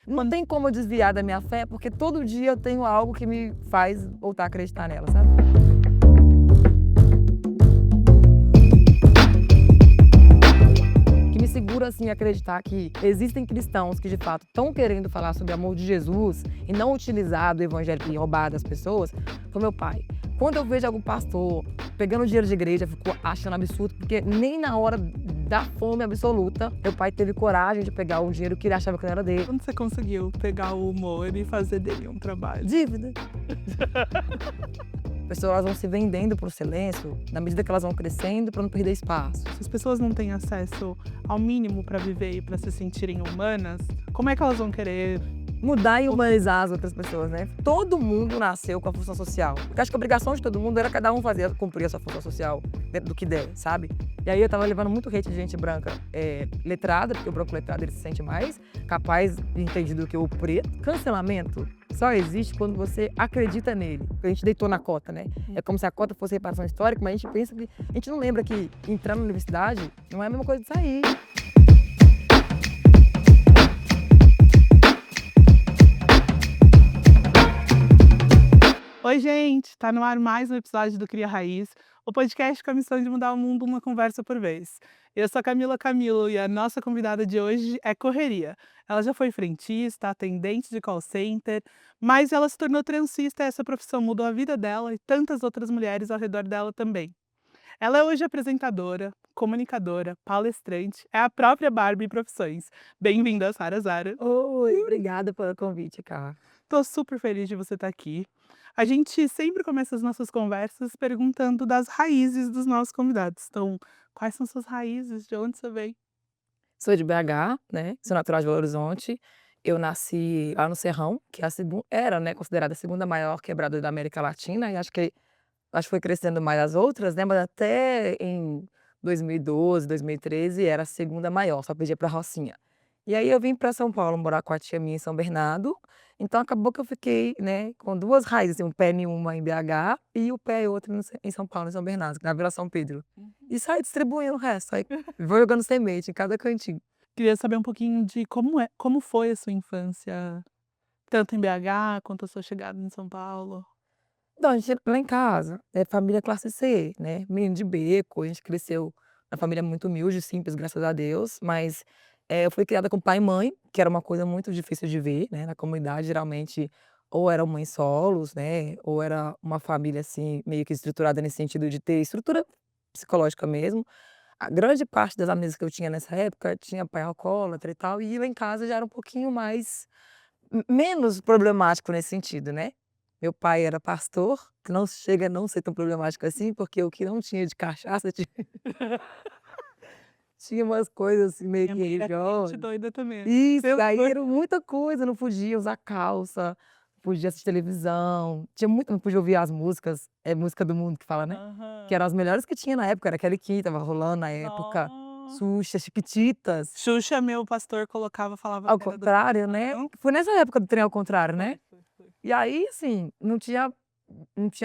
Não tem como eu desviar da minha fé, porque todo dia eu tenho algo que me faz voltar a acreditar nela, sabe? Que me segura, assim, a acreditar que existem cristãos que, de fato, estão querendo falar sobre o amor de Jesus e não utilizar do evangelho e roubar das pessoas, foi meu pai. Quando eu vejo algum pastor pegando dinheiro de igreja, eu fico achando absurdo, porque nem na hora da fome absoluta, meu pai teve coragem de pegar o dinheiro que ele achava que não era dele. Quando você conseguiu pegar o humor e fazer dele um trabalho? Dívida. As pessoas vão se vendendo pro silêncio na medida que elas vão crescendo para não perder espaço. Se as pessoas não têm acesso ao mínimo para viver e para se sentirem humanas, como é que elas vão querer? Mudar e humanizar as outras pessoas, né? Todo mundo nasceu com a função social. Porque acho que a obrigação de todo mundo era cada um cumprir a sua função social dentro do que der, sabe? E aí eu tava levando muito hate de gente branca letrada, porque o branco letrado ele se sente mais capaz de entender do que o preto. Cancelamento só existe quando você acredita nele. Porque a gente deitou na cota, né? É como se a cota fosse reparação histórica, mas a gente pensa que... A gente não lembra que entrar na universidade não é a mesma coisa de sair. Oi, gente! Tá no ar mais um episódio do Cria Raiz, o podcast com a missão de mudar o mundo uma conversa por vez. Eu sou a Camila Camilo e a nossa convidada de hoje é Correria. Ela já foi frentista, atendente de call center, mas ela se tornou transista e essa profissão mudou a vida dela e tantas outras mulheres ao redor dela também. Ela é hoje apresentadora, comunicadora, palestrante, é a própria Barbie em profissões. Bem-vinda, Sara Zara. Oi, obrigada pelo convite, cara. Tô super feliz de você estar aqui. A gente sempre começa as nossas conversas perguntando das raízes dos nossos convidados. Então, quais são suas raízes? De onde você vem? Sou de BH, né, sou natural de Belo Horizonte. Eu nasci lá no Serrão, que é era, né, considerada a segunda maior quebrada da América Latina, e acho que foi crescendo mais as outras, né, mas até em 2012, 2013 era a segunda maior, só perdia pra Rocinha. E aí eu vim para São Paulo morar com a tia minha em São Bernardo, então acabou que eu fiquei, né, com 2 raízes, assim, um pé em uma em BH e o pé em outra em São Paulo, em São Bernardo, na Vila São Pedro. E saí distribuindo o resto, aí vou jogando semente em cada cantinho. Queria saber um pouquinho de como foi a sua infância, tanto em BH quanto a sua chegada em São Paulo. Então, a gente lá em casa, é família classe C, né, menino de beco, a gente cresceu na família muito humilde, simples, graças a Deus, mas, eu fui criada com pai e mãe, que era uma coisa muito difícil de ver, né, na comunidade geralmente ou eram mães solos, né, ou era uma família, assim, meio que estruturada nesse sentido de ter estrutura psicológica mesmo. A grande parte das amigas que eu tinha nessa época tinha pai alcoólatra e tal, e lá em casa já era um pouquinho mais menos problemático nesse sentido, né. Meu pai era pastor, que não chega a não ser tão problemático assim, porque o que não tinha de cachaça tinha umas coisas assim meio Minha que mãe era crente religiosas. doida também. Isso, Meu aí Deus. era muita coisa, não podia usar calça, não podia assistir televisão, tinha muito não podia ouvir as músicas, música do mundo que fala, né, que Aham. eram as melhores que tinha na época, era Kelly Key, estava rolando na época, Nossa. Xuxa, Chiquititas. Xuxa, meu pastor colocava, falava Ao que era do contrário, né, Não? foi nessa época do trem ao contrário, né. Foi. E aí, assim, não tinha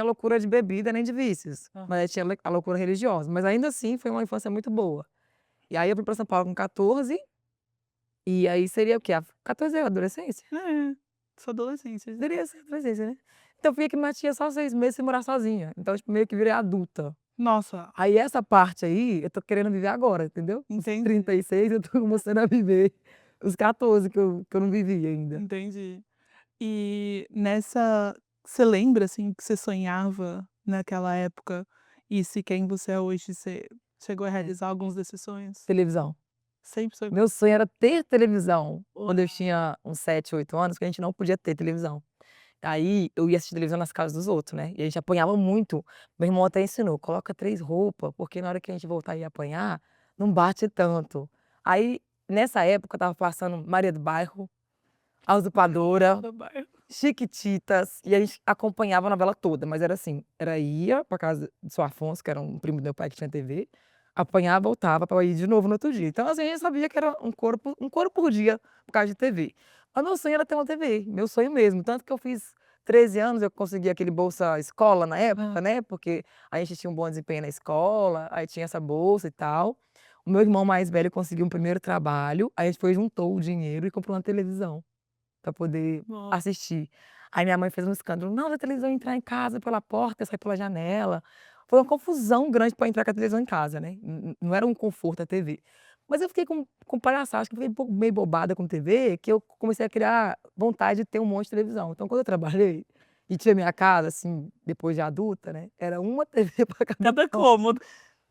loucura de bebida nem de vícios, Aham. mas aí tinha a loucura religiosa, mas ainda assim foi uma infância muito boa. E aí eu vim pra São Paulo com 14, e aí seria o quê? 14 é adolescência? É, sua adolescência já. Seria ser adolescência, né. Então eu fiquei aqui com minha tia só 6 meses sem morar sozinha, então tipo meio que virei adulta. Nossa, Aí essa parte aí, eu tô querendo viver agora, entendeu? Os entendi, 36 eu tô começando a viver os 14 que eu não vivi ainda. entendi. E nessa você lembra, assim, que você sonhava naquela época e se quem você é hoje, você chegou a É. realizar alguns desses sonhos? Televisão. Sempre sonhou. Meu sonho era ter televisão, Uau! quando eu tinha uns 7, 8 anos, porque a gente não podia ter televisão. Aí eu ia assistir televisão nas casas dos outros, né, e a gente apanhava muito. Meu irmão até ensinou: "Coloca 3 roupas, porque na hora que a gente voltar e apanhar, não bate tanto". Aí, nessa época, estava passando Maria do Bairro, A Usurpadora, Do bairro. Chiquititas, e a gente acompanhava a novela toda, mas era assim, ia pra casa do seu Afonso, que era um primo do meu pai que tinha TV, apanhava, voltava pra ir de novo no outro dia. Então, assim, a gente sabia que era um couro por dia por causa de TV. Mas meu sonho era ter uma TV, meu sonho mesmo, tanto que eu fiz 13 anos, eu consegui aquele bolsa escola na época, Hã. né, porque a gente tinha um bom desempenho na escola, aí tinha essa bolsa e tal. O meu irmão mais velho conseguiu um primeiro trabalho, aí a gente foi juntou o dinheiro e comprou uma televisão. pra poder Nossa. assistir. Aí minha mãe fez um escândalo: "Não, a televisão entrar em casa pela porta, sair pela janela". Foi uma confusão grande pra entrar com a televisão em casa, né, não era um conforto a TV. Mas eu fiquei com palhaçada, acho que eu fiquei meio bobada com TV, que eu comecei a criar vontade de ter um monte de televisão. Então quando eu trabalhei e tinha minha casa, assim, depois de adulta, né, era uma TV pra cada Cada cômodo. cômodo.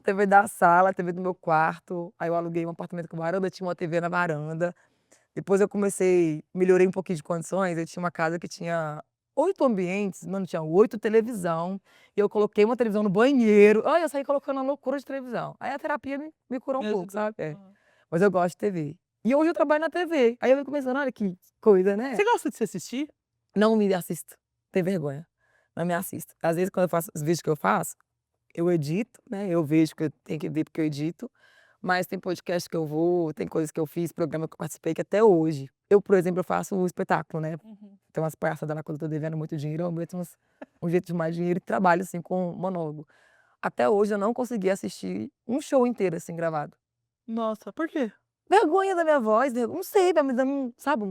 TV da sala, TV do meu quarto, aí eu aluguei um apartamento com varanda, tinha uma TV na varanda. Depois eu melhorei um pouquinho de condições, eu tinha uma casa que tinha 8 ambientes, mano, tinha 8 televisão, e eu coloquei uma televisão no banheiro. Olha, eu saí colocando uma loucura de televisão. Aí a terapia me curou um Me pouco, ajudou. sabe. É. Aham. Mas eu gosto de TV. E hoje eu trabalho na TV, aí eu fico pensando: "Olha que coisa, né". Você gosta de se assistir? Não me assisto, tenho vergonha, não me assisto. Às vezes quando eu faço os vídeos que eu faço, eu edito, né, eu vejo que eu tenho que ver porque eu edito, mas tem podcast que eu vou, tem coisas que eu fiz, programa que eu participei que até hoje por exemplo, eu faço um espetáculo, né, Uhum. tem umas palhaçadas lá quando eu tô devendo muito dinheiro, eu meto um jeito de mais dinheiro e trabalho, assim, com monólogo. Até hoje eu não consegui assistir um show inteiro, assim, gravado. Nossa, por quê? Vergonha da minha voz, não sei, vai me dando sabe,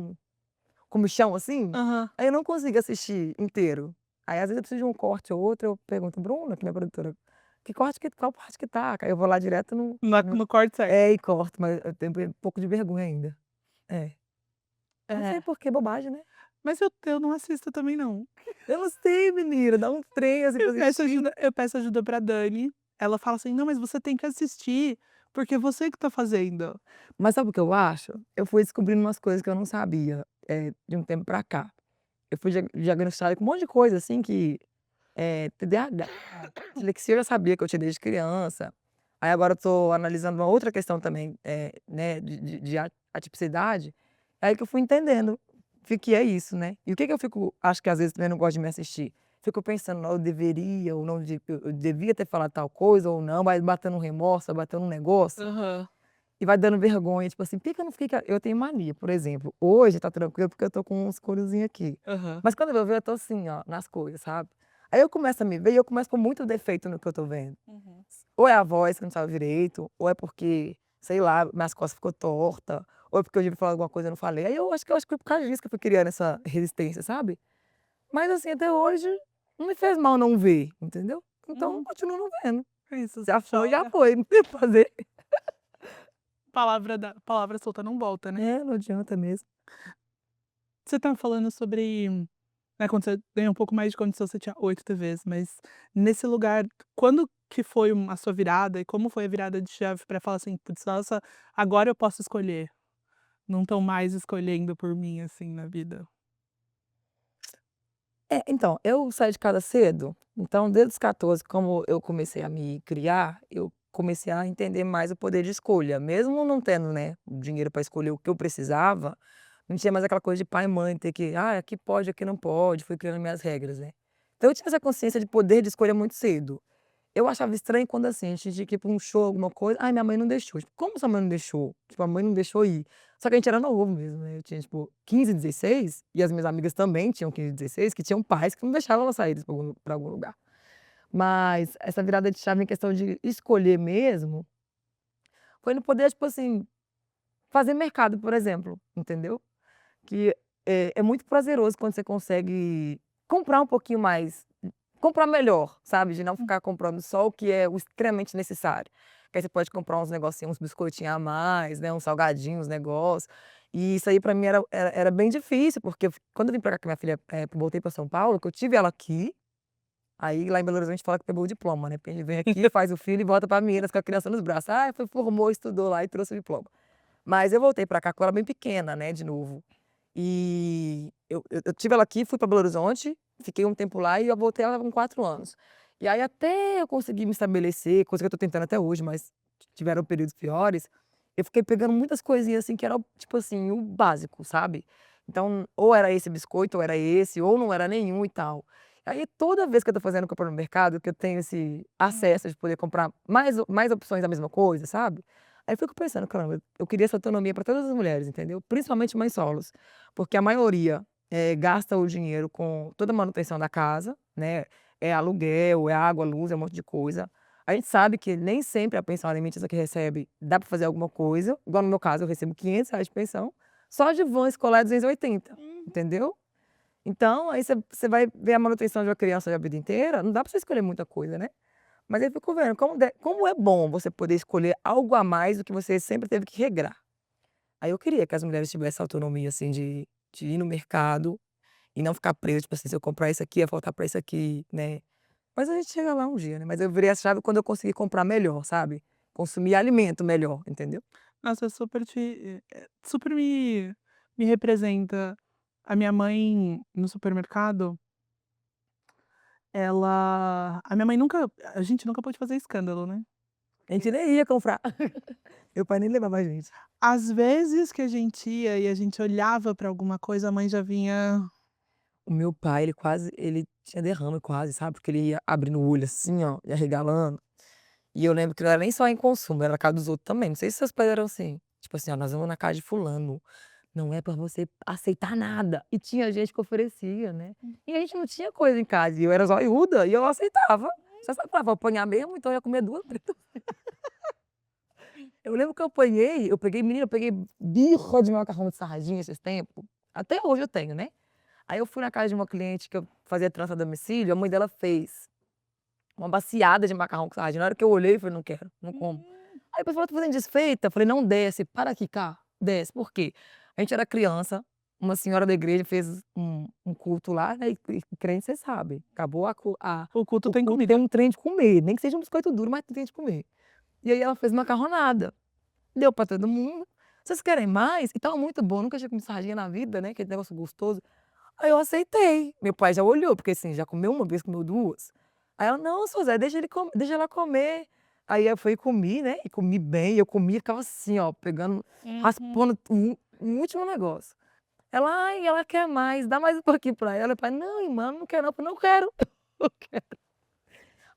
comichão, assim, Aham. aí eu não consigo assistir inteiro. Aí às vezes eu preciso de um corte ou outro, eu pergunto: "Bruna", que é minha produtora, "que corte que qual parte que tá?". Aí eu vou lá direto no No corte certo. e corto, mas eu tenho um pouco de vergonha ainda. É. Não sei É. por quê, bobagem, né. Mas eu não assisto também não. Eu não sei menina, dá um trem, assim, pra assistir. Eu peço ajuda pra Dani, ela fala assim: "Não, mas você tem que assistir, porque é você que tá fazendo". Mas sabe o que eu acho? Eu fui descobrindo umas coisas que eu não sabia, de um tempo pra cá. Eu fui diagnosticada com um monte de coisa, assim, que TDAH, dislexia eu já sabia que eu tinha desde criança. Aí agora eu tô analisando uma outra questão também, né, de atipicidade, aí que eu fui entendendo o que é isso, né. E o que que eu fico acho que às vezes também não gosto de me assistir, fico pensando: "Não, eu deveria ou não eu devia ter falado tal coisa ou não", vai batendo um remorso, vai batendo um negócio, Aham, e vai dando vergonha, tipo assim, por que que eu não fiquei eu tenho mania, por exemplo, hoje tá tranquilo porque eu tô com uns coreozinho aqui, aham. mas quando eu vou ver eu tô assim, ó, nas coisas, sabe. Aí eu começo a me ver e eu começo a pôr muito defeito no que eu tô vendo. Uhum. Ou é a voz que não estava direito, ou é porque, sei lá, minhas costas ficou torta, ou é porque eu devia falar alguma coisa e não falei. Aí eu acho que foi por causa disso que eu fui criando essa resistência, sabe. Mas assim, até hoje, não me fez mal não ver, entendeu. Então eu Uhum. continuo não vendo. É isso, Já chora. foi, não tem o que fazer. Palavra solta não volta, né. É, não adianta mesmo. Você estava falando sobre, né, quando você ganhou um pouco mais de condição, você tinha 8 TVs, mas nesse lugar, quando que foi a sua virada e como foi a virada de chave pra falar assim: "Putz, nossa, agora eu posso escolher, não estão mais escolhendo por mim, assim, na vida"? Então, eu saí de casa cedo, então desde os 14, como eu comecei a me criar, eu comecei a entender mais o poder de escolha, mesmo não tendo, né, o dinheiro para escolher o que eu precisava, não tinha mais aquela coisa de pai e mãe ter que: "Ah, aqui pode, aqui não pode", fui criando minhas regras, né. Então eu tinha essa consciência de poder de escolha muito cedo. Eu achava estranho quando, assim, a gente tinha que ir pra um show, alguma coisa, "Ai, minha mãe não deixou", tipo, "Como sua mãe não deixou?", tipo, a mãe não deixou ir. Só que a gente era novo mesmo, né, eu tinha, tipo, 15, 16, e as minhas amigas também tinham 15, 16, que tinham pais que não deixavam elas saírem pra algum lugar. Mas essa virada de chave em questão de escolher mesmo, foi no poder, tipo assim, fazer mercado, por exemplo, entendeu? Que é muito prazeroso quando você consegue comprar um pouquinho mais, comprar melhor, sabe, de não Hum. ficar comprando só o que é o extremamente necessário. Que aí você pode comprar uns negocinhos, uns biscoitinhos a mais, né, uns salgadinhos, uns negócios. E isso aí pra mim era bem difícil, porque quando eu vim pra cá com minha filha, voltei pra São Paulo, que eu tive ela aqui, aí lá em Belo Horizonte fala que pegou o diploma, né, porque a gente vem aqui, faz o filho e volta pra Minas com a criança nos braços. Ah, foi, formou, estudou lá e trouxe o diploma. Mas eu voltei pra cá com ela bem pequena, né, de novo. E eu tive ela aqui, fui pra Belo Horizonte, fiquei um tempo lá e eu voltei, ela com 4 anos. E aí até eu conseguir me estabelecer, coisa que eu tô tentando até hoje, mas tiveram períodos piores, eu fiquei pegando muitas coisinhas, assim, que era, tipo assim, o básico, sabe. Então, ou era esse biscoito, ou era esse, ou não era nenhum e tal. Aí toda vez que eu tô fazendo compra no mercado, que eu tenho esse Hum. acesso de poder comprar mais opções da mesma coisa, sabe. Aí eu fico pensando: "Caramba, eu queria essa autonomia para todas as mulheres", entendeu, principalmente mães solos, porque a maioria, gasta o dinheiro com toda a manutenção da casa, né, é aluguel, é água, luz, é um monte de coisa. A gente sabe que nem sempre a pensão alimentícia que recebe dá para fazer alguma coisa, igual no meu caso eu recebo R$ 500 de pensão, só de van escolar é 280, Uhum. entendeu? Então, aí você vai ver a manutenção de uma criança a vida inteira, não dá pra você escolher muita coisa, né. Mas aí eu fico vendo como é bom você poder escolher algo a mais do que você sempre teve que regrar. Aí eu queria que as mulheres tivessem autonomia, assim, de ir no mercado e não ficar presa, tipo assim, se eu comprar isso aqui, vai faltar pra isso aqui, né. Mas a gente chega lá um dia, né, mas eu virei a chave quando eu consegui comprar melhor, sabe. Consumir alimento melhor, entendeu. Nossa, super me representa. A minha mãe, no supermercado, a minha mãe nunca a gente nunca pôde fazer escândalo, né. A gente nem ia comprar. Meu pai nem levava a gente. Às vezes que a gente ia e a gente olhava pra alguma coisa, a mãe já vinha. O meu pai, ele tinha derrame quase, sabe, porque ele ia abrindo o olho assim, ó, e arregalando. E eu lembro que não era nem só em consumo, era na casa dos outros também, não sei se seus pais eram assim, tipo assim: "Ó, nós vamos na casa de fulano, não é pra você aceitar nada", e tinha gente que oferecia, né. E a gente não tinha coisa em casa, e eu era zoiuda e eu aceitava. Só se eu vou apanhar mesmo, então eu ia comer 2 treta. Eu lembro que eu peguei menina, eu peguei birra de macarrão de sardinha esses tempos, até hoje eu tenho, né. Aí eu fui na casa de uma cliente que eu fazia trança a domicílio, a mãe dela fez uma baciada de macarrão com sardinha, na hora que eu olhei, eu falei: "Não quero, não como". Hum. Aí depois falou: "Tô fazendo desfeita", eu falei: "Não desce, para aqui cá, desce". Por quê? A gente era criança, uma senhora da igreja fez um culto lá, né, e crente cê sabe, acabou O culto o tem culto tem comida. um trem de comer, nem que seja um biscoito duro, mas tem trem de comer. E aí ela fez macarronada, deu pra todo mundo. "Vocês querem mais?" E estava muito bom, nunca tinha comido sardinha na vida, né, aquele negócio gostoso. Aí eu aceitei. Meu pai já olhou, porque assim, já comeu uma vez, comeu 2. Aí ela: "Não, seu Zé, deixa ela comer". Aí eu fui e comi, né, e comi bem, eu comia e ficava assim, ó, pegando, Uhum. raspando o último negócio. Ela: "Ai, ela quer mais, dá mais um pouquinho pra ela". Meu pai: "Não, irmã, não quero não". Eu falei: "Não quero, não quero".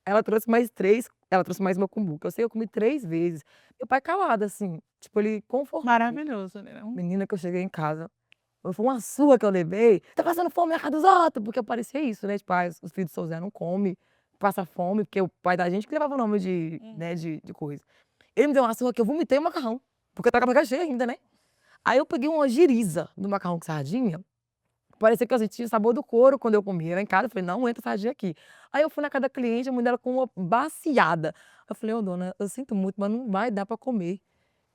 Aí ela trouxe mais 3, ela trouxe mais uma cumbuca, eu sei, eu comi 3 vezes. Meu pai calado, assim, tipo, ele confortável. Maravilhoso, né, não? Menina, que eu cheguei em casa, foi uma surra que eu levei: "Tá passando fome na casa dos outros", porque parecia isso, né, tipo: "Ai, os filhos do seu Zé não come, passa fome", porque o pai da gente que levava o nome de, Hum. né, de coisa. Ele me deu uma surra que eu vomitei o macarrão, porque eu estava com a barriga cheia ainda, né. Aí eu peguei uma giriza do macarrão com sardinha, parecia que eu sentia o sabor do couro quando eu comia. Lá em casa eu falei: "Não entra sardinha aqui". Aí eu fui na casa da cliente, a mãe dela com uma baciada. Eu falei: "Ô dona, eu sinto muito, mas não vai dar pra comer".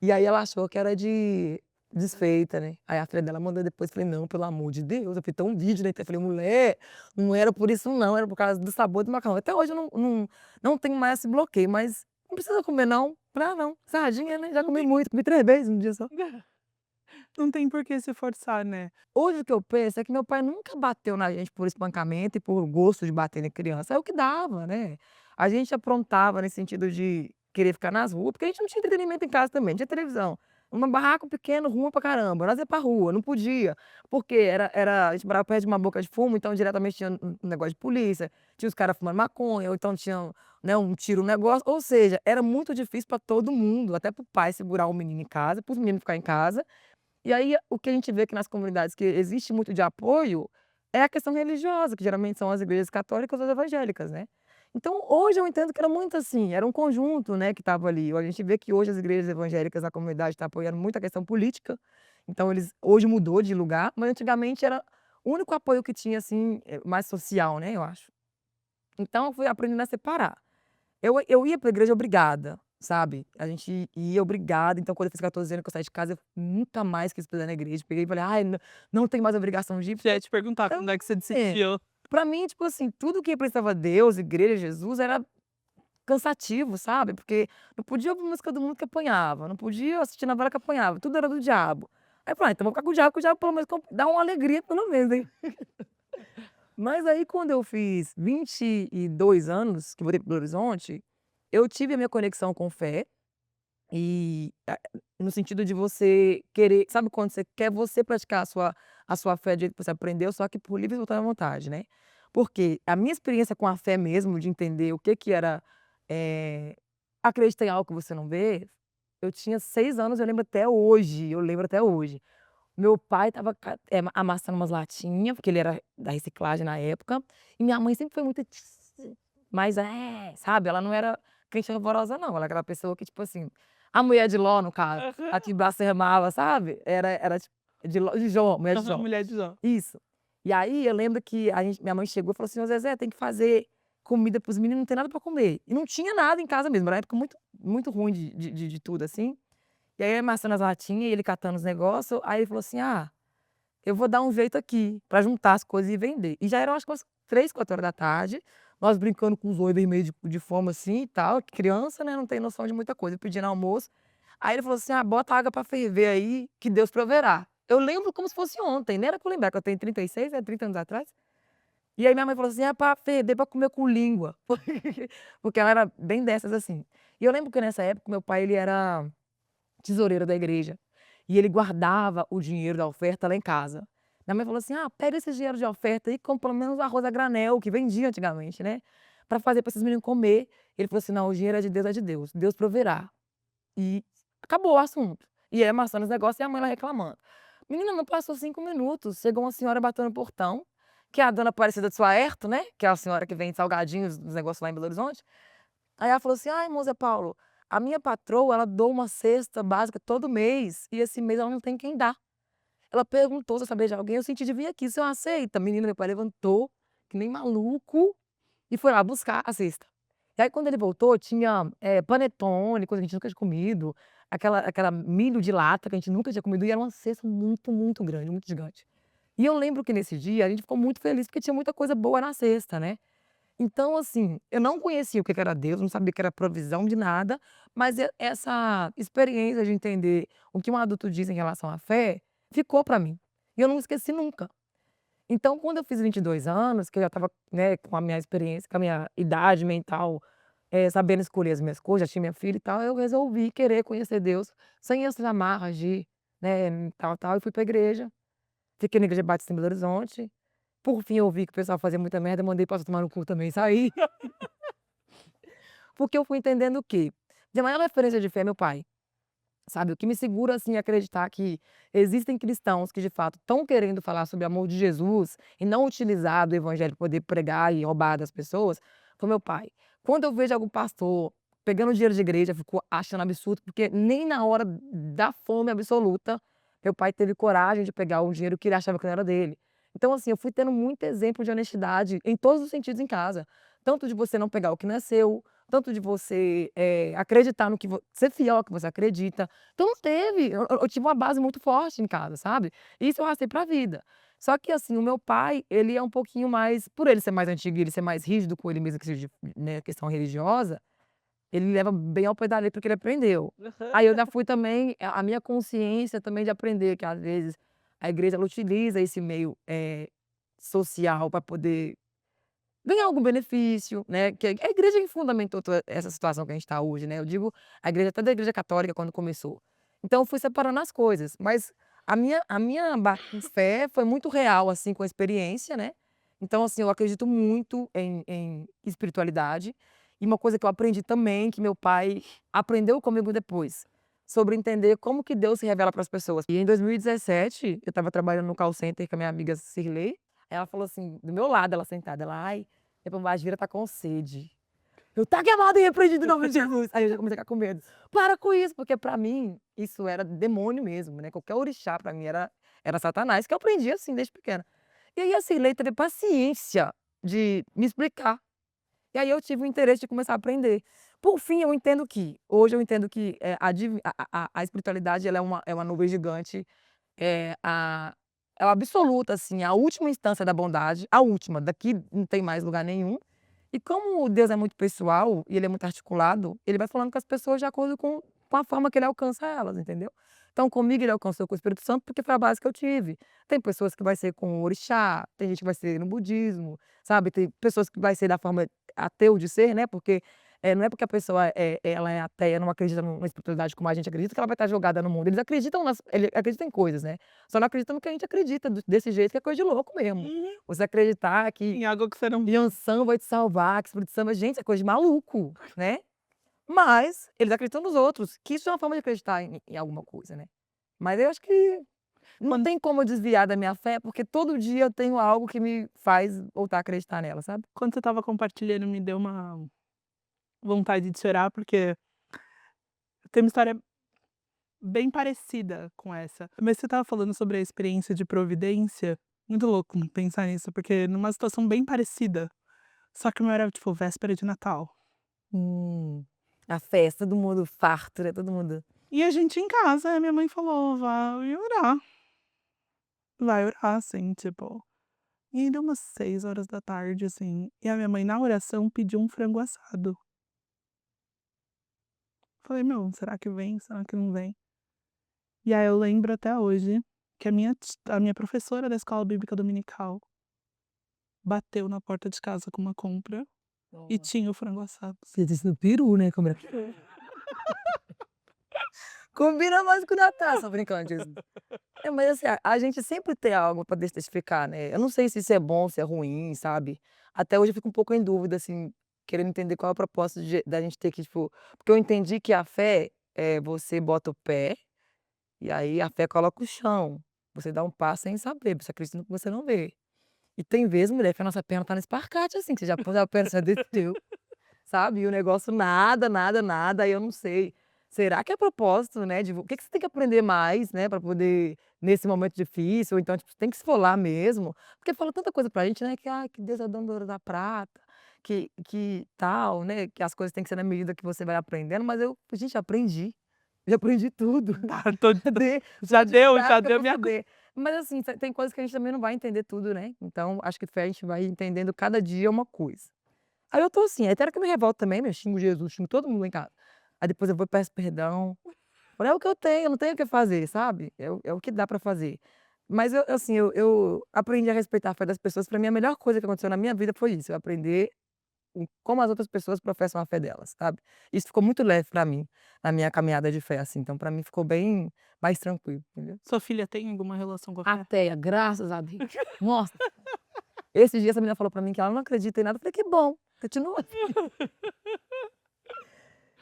E aí ela achou que era de desfeita, né. Aí a filha dela mandou depois, falei: "Não, pelo amor de Deus", eu fiz até um vídeo na falei: "Mulher, não era por isso não, era por causa do sabor do macarrão". Até hoje eu não tenho mais esse bloqueio, mas não precisa comer não, pra não. Sardinha, né, já Não comi tem muito, comi 3 vezes num dia só. não tem por que se forçar, né. Hoje o que eu penso é que meu pai nunca bateu na gente por espancamento e por gosto de bater em criança, é o que dava, né. A gente aprontava nesse sentido de querer ficar nas ruas, porque a gente não tinha entretenimento em casa também, não tinha televisão. Uma barraco pequeno, ruim pra caramba, nós ia pra rua, não podia, porque a gente morava perto de uma boca de fumo, então diretamente tinha um negócio de polícia, tinha os caras fumando maconha, ou então tinha, né, um tiro, um negócio, ou seja, era muito difícil pra todo mundo, até para o pai segurar o menino em casa, para os meninos ficar em casa. E aí, o que a gente vê que nas comunidades que existe muito de apoio, é a questão religiosa, que geralmente são as igrejas católicas ou as evangélicas, né. Então, hoje eu entendo que era muito assim, era um conjunto, né, que estava ali. A gente vê que hoje as igrejas evangélicas, a comunidade está apoiando muito a questão política, então eles hoje mudou de lugar, mas antigamente era o único apoio que tinha, assim, mais social, né, eu acho. Então eu fui aprendendo a separar. Eu ia pra igreja obrigada, sabe. A gente ia obrigada, então quando eu fiz 14 anos que eu saí de casa, eu nunca mais quis pisar na igreja. Peguei e falei: "Ai, não tenho mais obrigação de ir", Já porque ia te perguntar eu quando é que você é, decidiu. pra mim, tipo assim, tudo que representava Deus, igreja, Jesus, era cansativo, sabe, porque não podia ouvir música do mundo que apanhava, não podia assistir novela que apanhava, tudo era do diabo. Aí eu falei: "Ah, então vou ficar com o diabo, que o diabo pelo menos dá uma alegria pelo menos, hein". Mas aí quando eu fiz 22 anos, que eu voltei para Belo Horizonte, eu tive a minha conexão com fé, e no sentido de você querer, sabe, quando você quer você praticar a sua fé do jeito que você aprendeu, só que por livre e espontânea vontade, né. Porque a minha experiência com a fé mesmo, de entender o que que era, eh, acreditar em algo que você não vê, eu tinha 6 anos, eu lembro até hoje. Meu pai estava amassando umas latinha, porque ele era da reciclagem na época, e minha mãe sempre foi muito mas sabe, ela não era crente fervorosa não, ela era aquela pessoa que, tipo assim, a mulher de Ló, no caso, a Aham. que blasfemava, sabe, era tipo. De Jó, mulher de Aham, Jó. mulher de Jó. Isso. E aí eu lembro que minha mãe chegou e falou assim: "Ô Zezé, tem que fazer comida para os meninos, não tem nada para comer". E não tinha nada em casa mesmo, era uma época muito muito ruim de tudo, assim. E aí amassando as latinhas e ele catando os negócios, aí ele falou assim: "Ah, eu vou dar um jeito aqui pra juntar as coisas e vender". E já eram acho que umas 3, 4 horas da tarde, nós brincando com os olhos vermelhos de fome assim e tal, que criança, né, não tem noção de muita coisa, pedindo almoço. Aí ele falou assim: "Ah, bota água pra ferver aí, que Deus proverá". Eu lembro como se fosse ontem, nem era pra eu lembrar que eu tenho 36, né, 30 anos atrás. E aí minha mãe falou assim: "É pra ferver, pra comer com língua", porque ela era bem dessas assim. E eu lembro que nessa época meu pai ele era tesoureiro da igreja, e ele guardava o dinheiro da oferta lá em casa. Minha mãe falou assim: "Ah, pega esse dinheiro de oferta aí e compra pelo menos arroz a granel", que vendia antigamente, né, pra fazer pra esses meninos comer. Ele falou assim: "Não, o dinheiro é de Deus, Deus proverá". E acabou o assunto. E aí amassando os negócios e a mãe lá reclamando. Menina, não passou 5 minutos, chegou uma senhora batendo no portão, que é a dona Aparecida de Suaerto, né, que é a senhora que vende salgadinhos, dos negócios lá em Belo Horizonte. Aí ela falou assim: "Ai, moça Paulo, a minha patroa, ela doa uma cesta básica todo mês, e esse mês ela não tem quem dar. Ela perguntou se eu sabia de alguém, eu senti de vir aqui, você aceita?". Menina, meu pai levantou, que nem maluco, e foi lá buscar a cesta. E aí quando ele voltou tinha, panetone, coisa que a gente nunca tinha comido, aquela milho de lata que a gente nunca tinha comido, e era uma cesta muito, muito grande, muito gigante. E eu lembro que nesse dia a gente ficou muito feliz, porque tinha muita coisa boa na cesta, né. Então, assim, eu não conhecia o que que era Deus, não sabia que era provisão de nada, mas essa experiência de entender o que um adulto diz em relação à fé, ficou para mim. E eu não esqueci nunca. Então, quando eu fiz 22 anos, que eu já estava, né, com a minha experiência, com a minha idade mental, sabendo escolher as minhas coisas, já tinha minha filha e tal, eu resolvi querer conhecer Deus sem essas amarras de, né, tal, tal, e fui pra igreja. Fiquei na igreja batista em Belo Horizonte. Por fim, eu vi que o pessoal fazia muita merda, mandei pra tomar no cu também e saí. Porque eu fui entendendo que minha maior referência de fé é meu pai, sabe, o que me segura, assim, a acreditar que existem cristãos que de fato estão querendo falar sobre o amor de Jesus e não utilizar do evangelho pra poder pregar e roubar das pessoas, foi meu pai. Quando eu vejo algum pastor pegando dinheiro de igreja, eu fico achando absurdo, porque nem na hora da fome absoluta, meu pai teve coragem de pegar o dinheiro que ele achava que não era dele. Então, assim, eu fui tendo muito exemplo de honestidade em todos os sentidos em casa, tanto de você não pegar o que não é seu, tanto de você, acreditar no que ser fiel ao que você acredita. Então não teve, eu tive uma base muito forte em casa, sabe. Isso eu arrastei pra vida. Só que assim, o meu pai, ele é um pouquinho mais por ele ser mais antigo e ele ser mais rígido com ele mesmo, que seja, né, questão religiosa, ele leva bem ao pé da letra o que ele aprendeu. Aí eu já fui também a minha consciência também de aprender que às vezes a igreja ela utiliza esse meio, social para poder ganhar algum benefício, né, que a igreja que fundamentou toda essa situação que a gente está hoje, né, eu digo a igreja até da igreja católica quando começou. Então eu fui separando as coisas, mas a minha fé foi muito real, assim, com a experiência, né. Então, assim, eu acredito muito em espiritualidade, e uma coisa que eu aprendi também, que meu pai aprendeu comigo depois, sobre entender como que Deus se revela para as pessoas. E em 2017, eu estava trabalhando no call center com a minha amiga Cirlei, ela falou assim, do meu lado, ela sentada, ela: "Ai, minha pombagira tá com sede". Eu: "Tá queimado e repreendido em nome de Jesus". Aí eu já comecei a ficar com medo. Para com isso, porque pra mim isso era demônio mesmo, né, qualquer orixá pra mim era satanás, que eu aprendi assim desde pequena. E aí a Cirlei teve paciência de me explicar. E aí eu tive o interesse de começar a aprender. Por fim, hoje eu entendo que, a espiritualidade ela é uma nuvem gigante, a é o absoluta, assim, a última instância da bondade, a última, daqui não tem mais lugar nenhum. E como Deus é muito pessoal e ele é muito articulado, ele vai falando com as pessoas de acordo com a forma que ele alcança elas, entendeu. Então comigo ele alcançou com o Espírito Santo, porque foi a base que eu tive. Tem pessoas que vai ser com o orixá, tem gente que vai ser no budismo, sabe, tem pessoas que vai ser da forma ateu de ser, né, porque, não é porque a pessoa ela é ateia, não acredita numa espiritualidade como a gente acredita, que ela vai estar jogada no mundo. Eles acreditam em coisas, né, só não acreditam no que a gente acredita, desse jeito que é coisa de louco mesmo. Uhum. Você acreditar que Em algo que você não Yansan vai te salvar, que Espírito Santo gente, isso é coisa de maluco, né. Mas eles acreditam nos outros, que isso é uma forma de acreditar em alguma coisa, né. Mas eu acho que não quando tem como eu desviar da minha fé, porque todo dia eu tenho algo que me faz voltar a acreditar nela, sabe. quando você estava compartilhando me deu uma vontade de chorar, porque tem uma história bem parecida com essa. Mas você estava falando sobre a experiência de Providência, muito louco pensar nisso, porque numa situação bem parecida, só que o meu era, tipo, véspera de Natal. Hum. A festa, todo mundo farto, né, todo mundo E a gente em casa, a minha mãe falou: vai orar, assim, tipo". E aí deu umas 6 horas da tarde, assim, e a minha mãe na oração pediu um frango assado. Falei: "Meu, será que vem? Será que não vem?". E aí eu lembro até hoje que a minha professora da escola bíblica dominical bateu na porta de casa com uma compra e Nossa. tinha o frango assado. Você disse no peru, né, como era combina mais com o Natal, só brincando, Jesus. É, mas assim, a gente sempre tem algo pra desmistificar, né. Eu não sei se isso é bom, se é ruim, sabe. Até hoje eu fico um pouco em dúvida, assim, querendo entender qual é o propósito da gente ter que, tipo porque eu entendi que a fé, você bota o pé, e aí a fé coloca o chão. Você dá um passo sem saber, você acredita no que você não vê. E tem vezes, mulher, que a nossa perna tá no espacate, assim, que você já pôs a perna, você já desceu. Sabe, e o negócio nada, nada, nada, aí eu não sei, será que é propósito, né, de o que que você tem que aprender mais, né, pra poder nesse momento difícil, ou então, tipo, tem que se esfolar mesmo, porque fala tanta coisa pra gente, né, que: "Ai, que Deus é o dono do ouro da prata", que tal, né, que as coisas têm que ser na medida que você vai aprendendo, mas eu: "Gente, já aprendi tudo". Tá, tô Cadê? já Só de deu, já prática deu pra minha poder. Mas assim, tem coisas que a gente também não vai entender tudo, né, então acho que fé a gente vai entendendo cada dia uma coisa. Aí eu tô assim, aí tem hora que eu me revolto também, eu xingo Jesus, xingo todo mundo lá em casa. Aí depois eu vou e peço perdão. Falei: "É o que eu tenho, eu não tenho o que fazer", sabe, é o que dá pra fazer. Mas assim, eu aprendi a respeitar a fé das pessoas, pra mim a melhor coisa que aconteceu na minha vida foi isso, eu aprender como as outras pessoas professam a fé delas, sabe. Isso ficou muito leve pra mim, na minha caminhada de fé, assim, então pra mim ficou bem mais tranquilo, entendeu. Sua filha tem alguma relação com a fé? Ateia, graças a Deus. Nossa, esses dias essa menina falou pra mim que ela não acredita em nada, eu falei: "Que bom, continua".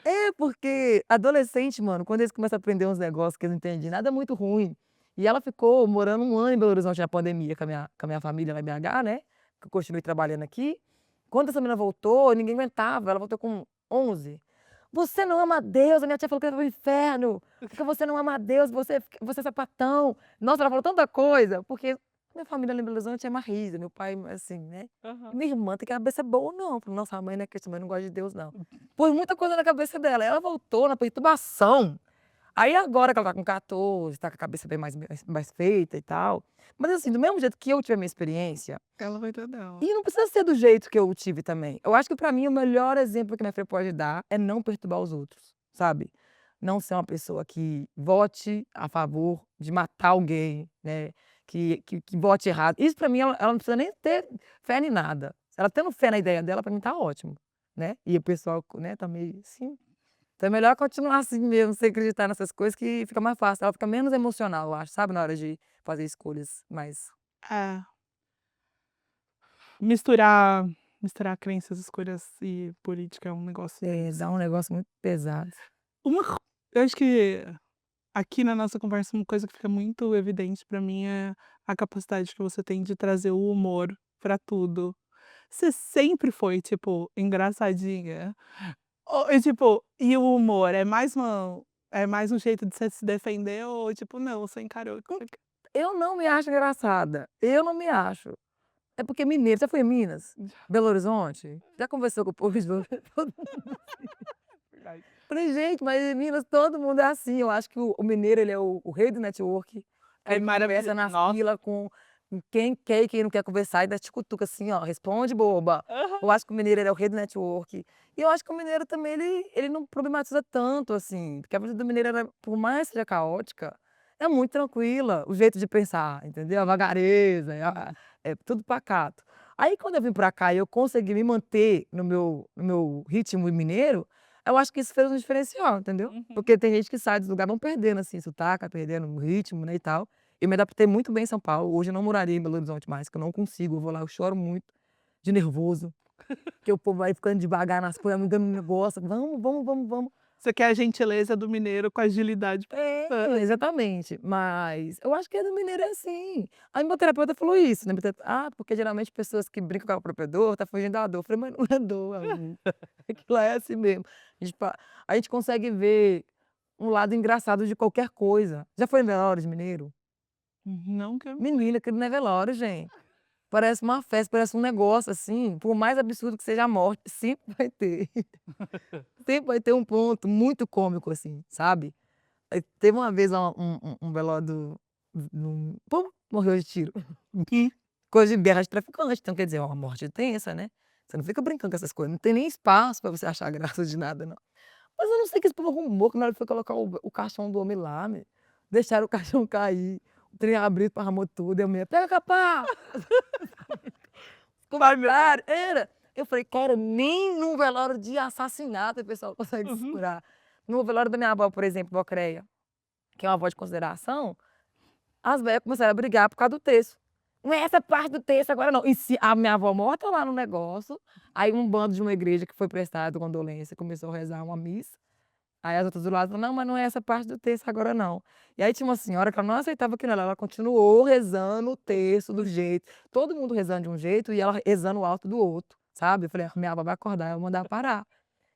É, porque adolescente, mano, quando eles começam a aprender uns negócios que eles não entendem de nada, é muito ruim. E ela ficou morando 1 ano em Belo Horizonte na pandemia com a minha família lá em BH, né, que eu continuei trabalhando aqui. Quando essa menina voltou, ninguém aguentava, ela voltou com 11. "Você não ama a Deus, a minha tia falou que vai para o inferno, porque você não ama a Deus, você é sapatão". Nossa, ela falou tanta coisa, porque minha família lá em Belo Horizonte é marrisa, meu pai, assim, né. E Aham. minha irmã tem cabeça boa não, falei: "Nossa, a mãe não é cristã, mãe não gosta de Deus não". Pôs muita coisa na cabeça dela, ela voltou na perturbação. Aí agora que ela tá com 14, tá com a cabeça bem mais feita e tal, mas assim, do mesmo jeito que eu tive a minha experiência, Ela vai ter dela. e não precisa ser do jeito que eu tive também. Eu acho que pra mim o melhor exemplo que minha filha pode dar é não perturbar os outros, sabe. Não ser uma pessoa que vote a favor de matar alguém, né, que vote errado. Isso pra mim ela não precisa nem ter fé em nada. Ela tendo fé na ideia dela, pra mim tá ótimo, né. E o pessoal, né, tá meio assim, então é melhor continuar assim mesmo, sem acreditar nessas coisas que fica mais fácil, ela fica menos emocional, eu acho, sabe, na hora de fazer escolhas mais É, misturar misturar crenças, escolhas e política é um negócio tenso. dá um negócio muito pesado. Uma co eu acho que aqui na nossa conversa uma coisa que fica muito evidente pra mim é a capacidade que você tem de trazer o humor pra tudo. Você sempre foi, tipo, engraçadinha? Ou e tipo, e o humor é mais um jeito de você se defender ou tipo, não, você encarou Hum, eu não me acho engraçada, eu não me acho. É porque mineiro, você foi em Minas? Belo Horizonte? Já conversou com o povo de Belo todo mundo assim. Verdade. Falei: "Gente, mas em Minas todo mundo é assim", eu acho que o mineiro ele é o rei do network, que É ele conversa maravilhoso. na Nossa. fila com quem quer e quem não quer conversar e ainda te cutuca assim, ó: "Responde boba". Aham. Eu acho que o mineiro ele é o rei do network. E eu acho que o mineiro também ele não problematiza tanto assim, porque a vida do mineiro ela, por mais que seja caótica, é muito tranquila, o jeito de pensar, entendeu? A vagareza, é tudo pacato. Aí quando eu vim pra cá e eu consegui me manter no meu ritmo mineiro, eu acho que isso fez um diferencial, entendeu? Uhum. Porque tem gente que sai dos lugares vão perdendo, assim, sotaque, vai perdendo o ritmo, né, e tal. Eu me adaptei muito bem em São Paulo, hoje eu não moraria em Belo Horizonte mais, que eu não consigo, eu vou lá, eu choro muito, de nervoso, porque o povo vai ficando devagar nas coisas, me dando um negócio, "Vamos, vamos, vamos, vamos". Você quer a gentileza do mineiro com agilidade É, hã. exatamente, mas eu acho que do mineiro é assim. Aí meu terapeuta falou isso, né, meu porque geralmente pessoas que brincam com a própria dor, tá fugindo da dor. Eu falei: "Mas não é dor, amor, aquilo lá é assim mesmo". A gente consegue ver um lado engraçado de qualquer coisa. Já foi em velório de mineiro? Não que eu Menina, aquilo não é velório, gente. Parece uma festa, parece um negócio, assim, por mais absurdo que seja a morte, sempre vai ter. Sempre vai ter um ponto muito cômico, assim, sabe. Teve uma vez um velório pô, morreu de tiro. Coisa de guerra de traficante, então quer dizer, é uma morte tensa, né. Você não fica brincando com essas coisas, não tem nem espaço pra você achar graça de nada não. Mas eu não sei que esse povo arrumou que na hora que foi colocar o caixão do homem lá, deixaram o caixão cair, o trem abriu, esparramou tudo, e a mulher: "Pega capá!" Ai, meu Comentário era. Eu falei: "Cara, nem num velório de assassinato o pessoal consegue uhum. segurar". No velório da minha avó, por exemplo, vó Creia, que é uma avó de consideração, as velhas começaram a brigar por causa do terço. "Não é essa parte do terço agora não", e se a minha avó morta lá no negócio, aí um bando de uma igreja que foi prestado condolência começou a rezar uma missa, aí as outras do lado falaram: "Não, mas não é essa parte do terço agora não". E aí tinha uma senhora que ela não aceitava aquilo, ela continuou rezando o terço do jeito, todo mundo rezando de um jeito e ela rezando o alto do outro, sabe. Eu falei: "Ah, minha avó vai acordar, eu vou mandar parar".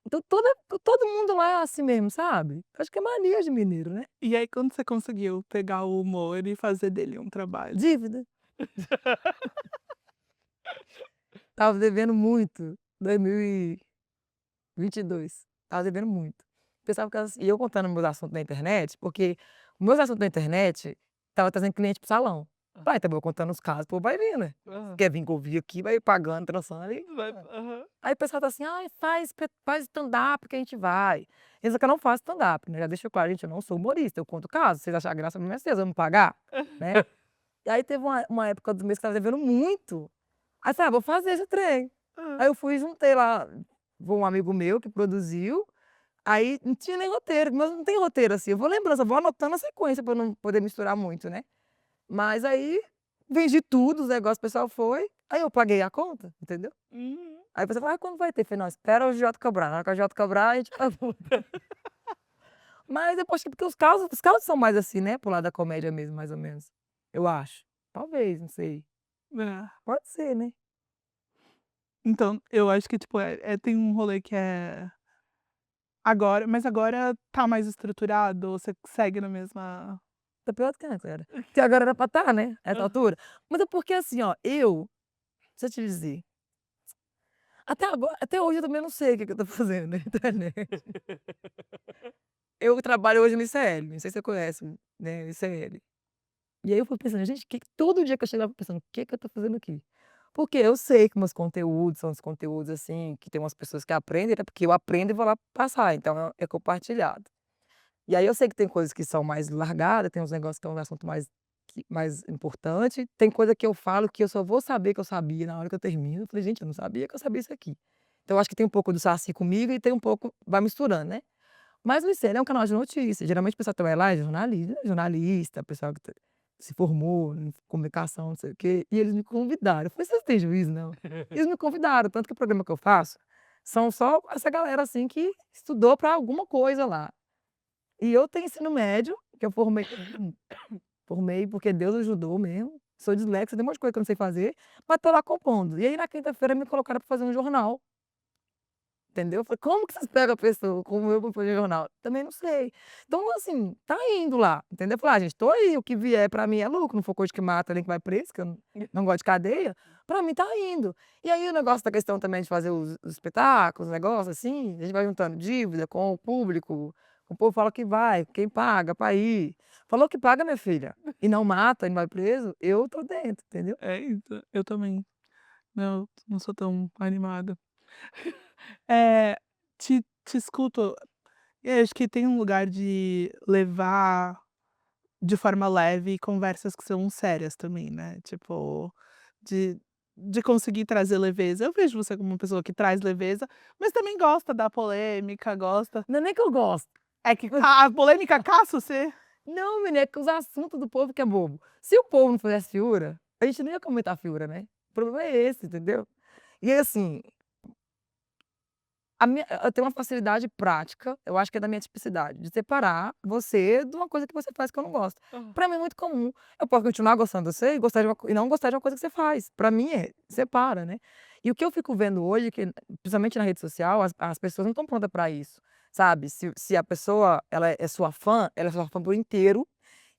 Então todo mundo lá é assim mesmo, sabe. Acho que é mania de mineiro, né. E aí quando você conseguiu pegar o humor e fazer dele um trabalho? Dívida. Estava devendo muito, 2022, estava devendo muito. Pensava que e eu contando meus assuntos na internet, porque meus assuntos na internet estava trazendo cliente para o salão. Hã. Vai, também eu contando os casos, o povo vai vir, né. Aham. Quer vir ouvir aqui, vai pagando, trançando e Vai aham. aí o pessoal tá assim: "Ai, faz stand-up que a gente vai". Eles que eu não faço stand-up, né, já deixo claro: "Gente, eu não sou humorista, eu conto casos, se vocês acharem graça, problema é vocês, vão me pagar", né. E aí teve uma época do mês que eu estava devendo muito. Aí eu falei: "Ah, vou fazer esse trem". Hã. Aí eu fui e juntei lá, um amigo meu que produziu, aí não tinha nem roteiro, mas não tem roteiro, assim, eu vou lembrando, só vou anotando a sequência pra eu não poder misturar muito, né. Mas aí vendi tudo, os negócios, o pessoal foi, aí eu paguei a conta, entendeu. Uhum. Aí você fala: "Ah, quando vai ter?" Falei: "Não, espera o agiota cobrar, na hora que o agiota cobrar a gente pagou". Mas depois que porque os causos são mais assim, né, pro lado da comédia mesmo, mais ou menos, eu acho. Talvez, não sei. É. Pode ser, né. Então, eu acho que, tipo, tem um rolê que é agora mas agora tá mais estruturado ou você segue na mesma Tá pior do que antes era. Que agora era pra estar, né, a essa hã. altura. Mas é porque assim, ó, deixa eu te dizer, até hoje eu também não sei o que que eu tô fazendo na internet. Eu trabalho hoje no ICL, não sei se você conhece, né, o ICL. E aí eu fui pensando: "Gente, todo dia que eu chegava eu pensando: "O que que eu tô fazendo aqui?". Porque eu sei que meus conteúdos são os conteúdos, assim, que tem umas pessoas que aprendem, né, porque eu aprendo e vou lá passar, então é compartilhado. E aí eu sei que tem coisas que são mais largadas, tem uns negócios que é um assunto mais importante, tem coisa que eu falo que eu só vou saber que eu sabia na hora que eu termino. Eu falei: "Gente, eu não sabia que eu sabia isso aqui". Então eu acho que tem um pouco do Saci comigo e tem um pouco vai misturando, né. Mas o ICL é um canal de notícias, geralmente o pessoal que vai lá é jornalista, pessoal que se formou em comunicação, não sei o quê, e eles me convidaram. Eu falei: "Vocês têm juízo não?". Eles me convidaram, tanto que o programa que eu faço, são só essa galera, assim, que estudou pra alguma coisa lá. E eu tenho ensino médio, que eu formei porque Deus ajudou mesmo, sou dislexa, tem um monte de coisa que eu não sei fazer, mas tô lá compondo. E aí na quinta-feira me colocaram pra fazer um jornal, entendeu. Eu falei: "Como que vocês pegam a pessoa como eu pra fazer jornal?". Também não sei. Então assim, tá indo lá, entendeu. Eu falei: "Ah gente, tô aí, o que vier pra mim é lucro, não for coisa que mata nem que vai preso, que eu não gosto de cadeia, pra mim tá indo". E aí o negócio da questão também de fazer os espetáculos, os negócios assim, a gente vai juntando dívida com o público, o povo fala que vai, quem paga pra ir. Falou que paga minha filha, e não mata e não vai preso, eu tô dentro, entendeu. É isso, eu também. Não sou tão animada. Eh, te escuto, e acho que tem um lugar de levar de forma leve conversas que são sérias também, né, tipo, de conseguir trazer leveza. Eu vejo você como uma pessoa que traz leveza, mas também gosta da polêmica, gosta Não é nem que eu gosto. é que a polêmica caça você? Não, menina, é que os assuntos do povo que é bobo. Se o povo não fizesse figura, a gente não ia comentar figura, né. O problema é esse, entendeu. E assim, eu tenho uma facilidade prática, eu acho que é da minha tipicidade, de separar você de uma coisa que você faz que eu não gosto. Hã. Pra mim é muito comum. Eu posso continuar gostando de você e gostar de uma co e não gostar de uma coisa que você faz. Pra mim separa, né. E o que eu fico vendo hoje, que principalmente na rede social, as pessoas não estão prontas pra isso. sabe. Se a pessoa ela é sua fã, ela é sua fã por inteiro,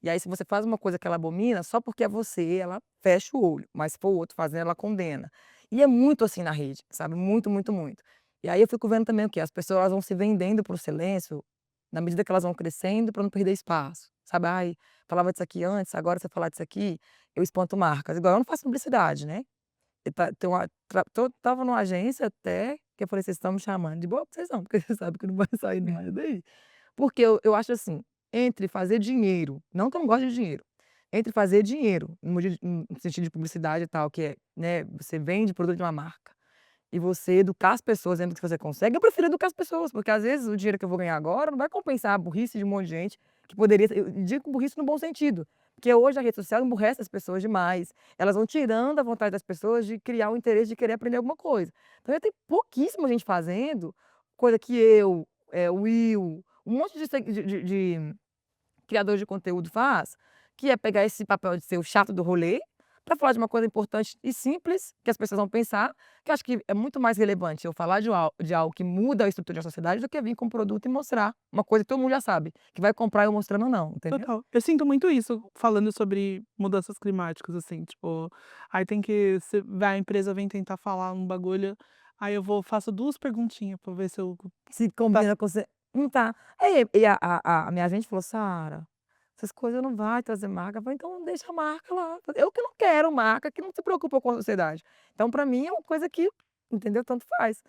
e aí se você faz uma coisa que ela abomina, só porque é você, ela fecha o olho, mas se for o outro fazendo, ela condena. E é muito assim na rede, sabe, muito, muito, muito. E aí eu fico vendo também o quê? As pessoas elas vão se vendendo para o silêncio, na medida que elas vão crescendo para não perder espaço, sabe. "Ai, falava disso aqui antes, agora se eu falar disso aqui, eu espanto marcas". Igual eu não faço publicidade, né. Eu tem uma estava numa agência até que eu falei: "Vocês estão me chamando de boa pra vocês não, porque você sabe que não vai sair nada daí". Porque eu acho assim, entre fazer dinheiro, não que eu não goste de dinheiro, entre fazer dinheiro, no sentido de publicidade e tal, que é, né, você vende produto de uma marca, e você educar as pessoas dentro do que você consegue, eu prefiro educar as pessoas, porque às vezes o dinheiro que eu vou ganhar agora não vai compensar a burrice de um monte de gente que poderia eu digo burrice no bom sentido, porque hoje a rede social emburrece as pessoas demais, elas vão tirando a vontade das pessoas de criar o interesse de querer aprender alguma coisa. Então já tem pouquíssima gente fazendo, coisa que eu, o Will, um monte de segui de criador de conteúdo faz, que é pegar esse papel de ser o chato do rolê, para falar de uma coisa importante e simples, que as pessoas vão pensar, que eu acho que é muito mais relevante eu falar de algo que muda a estrutura da sociedade do que vir com um produto e mostrar uma coisa que todo mundo já sabe, que vai comprar eu mostrando ou não, entendeu? Total. Eu sinto muito isso falando sobre mudanças climáticas, assim, tipo, aí tem que você vai a empresa vem tentar falar um bagulho, aí eu vou faço 2 perguntinhas pra ver se eu Se tá combina com você não tá. E a minha agente falou: "Sara, essas coisas não vai trazer marca". Eu falei: "Então deixa a marca lá". Eu que não quero marca que não se preocupa com a sociedade. Então pra mim é uma coisa que, entendeu, tanto faz.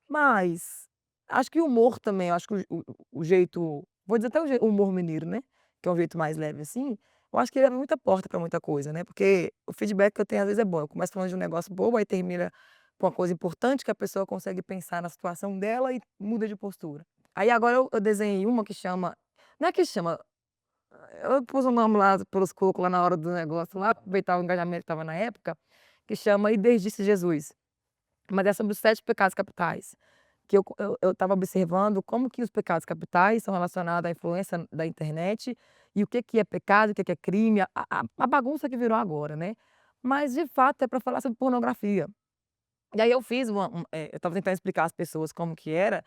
Mas, acho que o humor também, eu acho que o jeito vou dizer até o humor mineiro, né, que é um jeito mais leve, assim, eu acho que ele abre muita porta pra muita coisa, né, porque o feedback que eu tenho às vezes é bom, eu começo falando de um negócio bobo, aí termina com uma coisa importante que a pessoa consegue pensar na situação dela e muda de postura. Aí agora eu desenhei uma que chama não é que chama, eu pus o nome lá pelos cocos lá na hora do negócio lá, aproveitar o engajamento que estava na época, que chama "E Desdisse Jesus", mas é sobre os 7 pecados capitais. Que eu estava observando como que os pecados capitais são relacionados à influência da internet, e o que que é pecado, o que que é crime, a bagunça que virou agora, né. Mas de fato é para falar sobre pornografia. E aí eu fiz eu estava tentando explicar às pessoas como que era,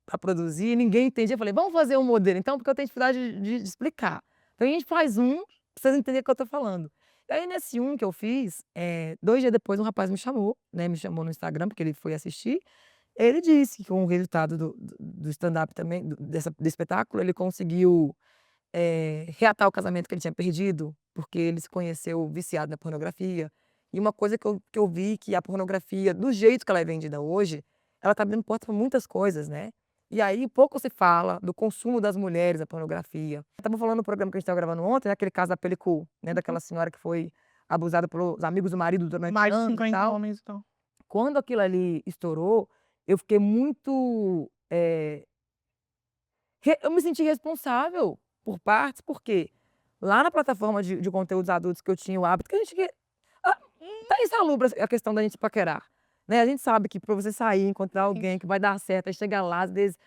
para produzir, e ninguém entendia, eu falei: "Vamos fazer um modelo então, porque eu tenho dificuldade de explicar". Então a gente faz um, pra vocês entenderem o que eu estou falando. E aí nesse um que eu fiz, 2 dias depois um rapaz me chamou, né, me chamou no Instagram, porque ele foi assistir, ele disse que com o resultado do stand-up também, desse espetáculo, ele conseguiu, reatar o casamento que ele tinha perdido, porque ele se conheceu viciado na pornografia. E uma coisa que eu vi que a pornografia, do jeito que ela é vendida hoje, ela está abrindo porta para muitas coisas, né. E aí pouco se fala do consumo das mulheres da pornografia. Estamos falando no programa que a gente estava gravando ontem, né, aquele caso da Pellicul, né, daquela senhora que foi abusada pelos amigos do marido durante mais de anos e 50 tal. homens, então. Quando aquilo ali estourou, eu fiquei muito, eu me senti responsável por partes, porque lá na plataforma de conteúdos adultos que eu tinha o hábito que a gente ah, tá insalubre a questão da gente paquerar, né, a gente sabe que pra você sair, encontrar Sim. alguém que vai dar certo, aí chega lá, às vezes,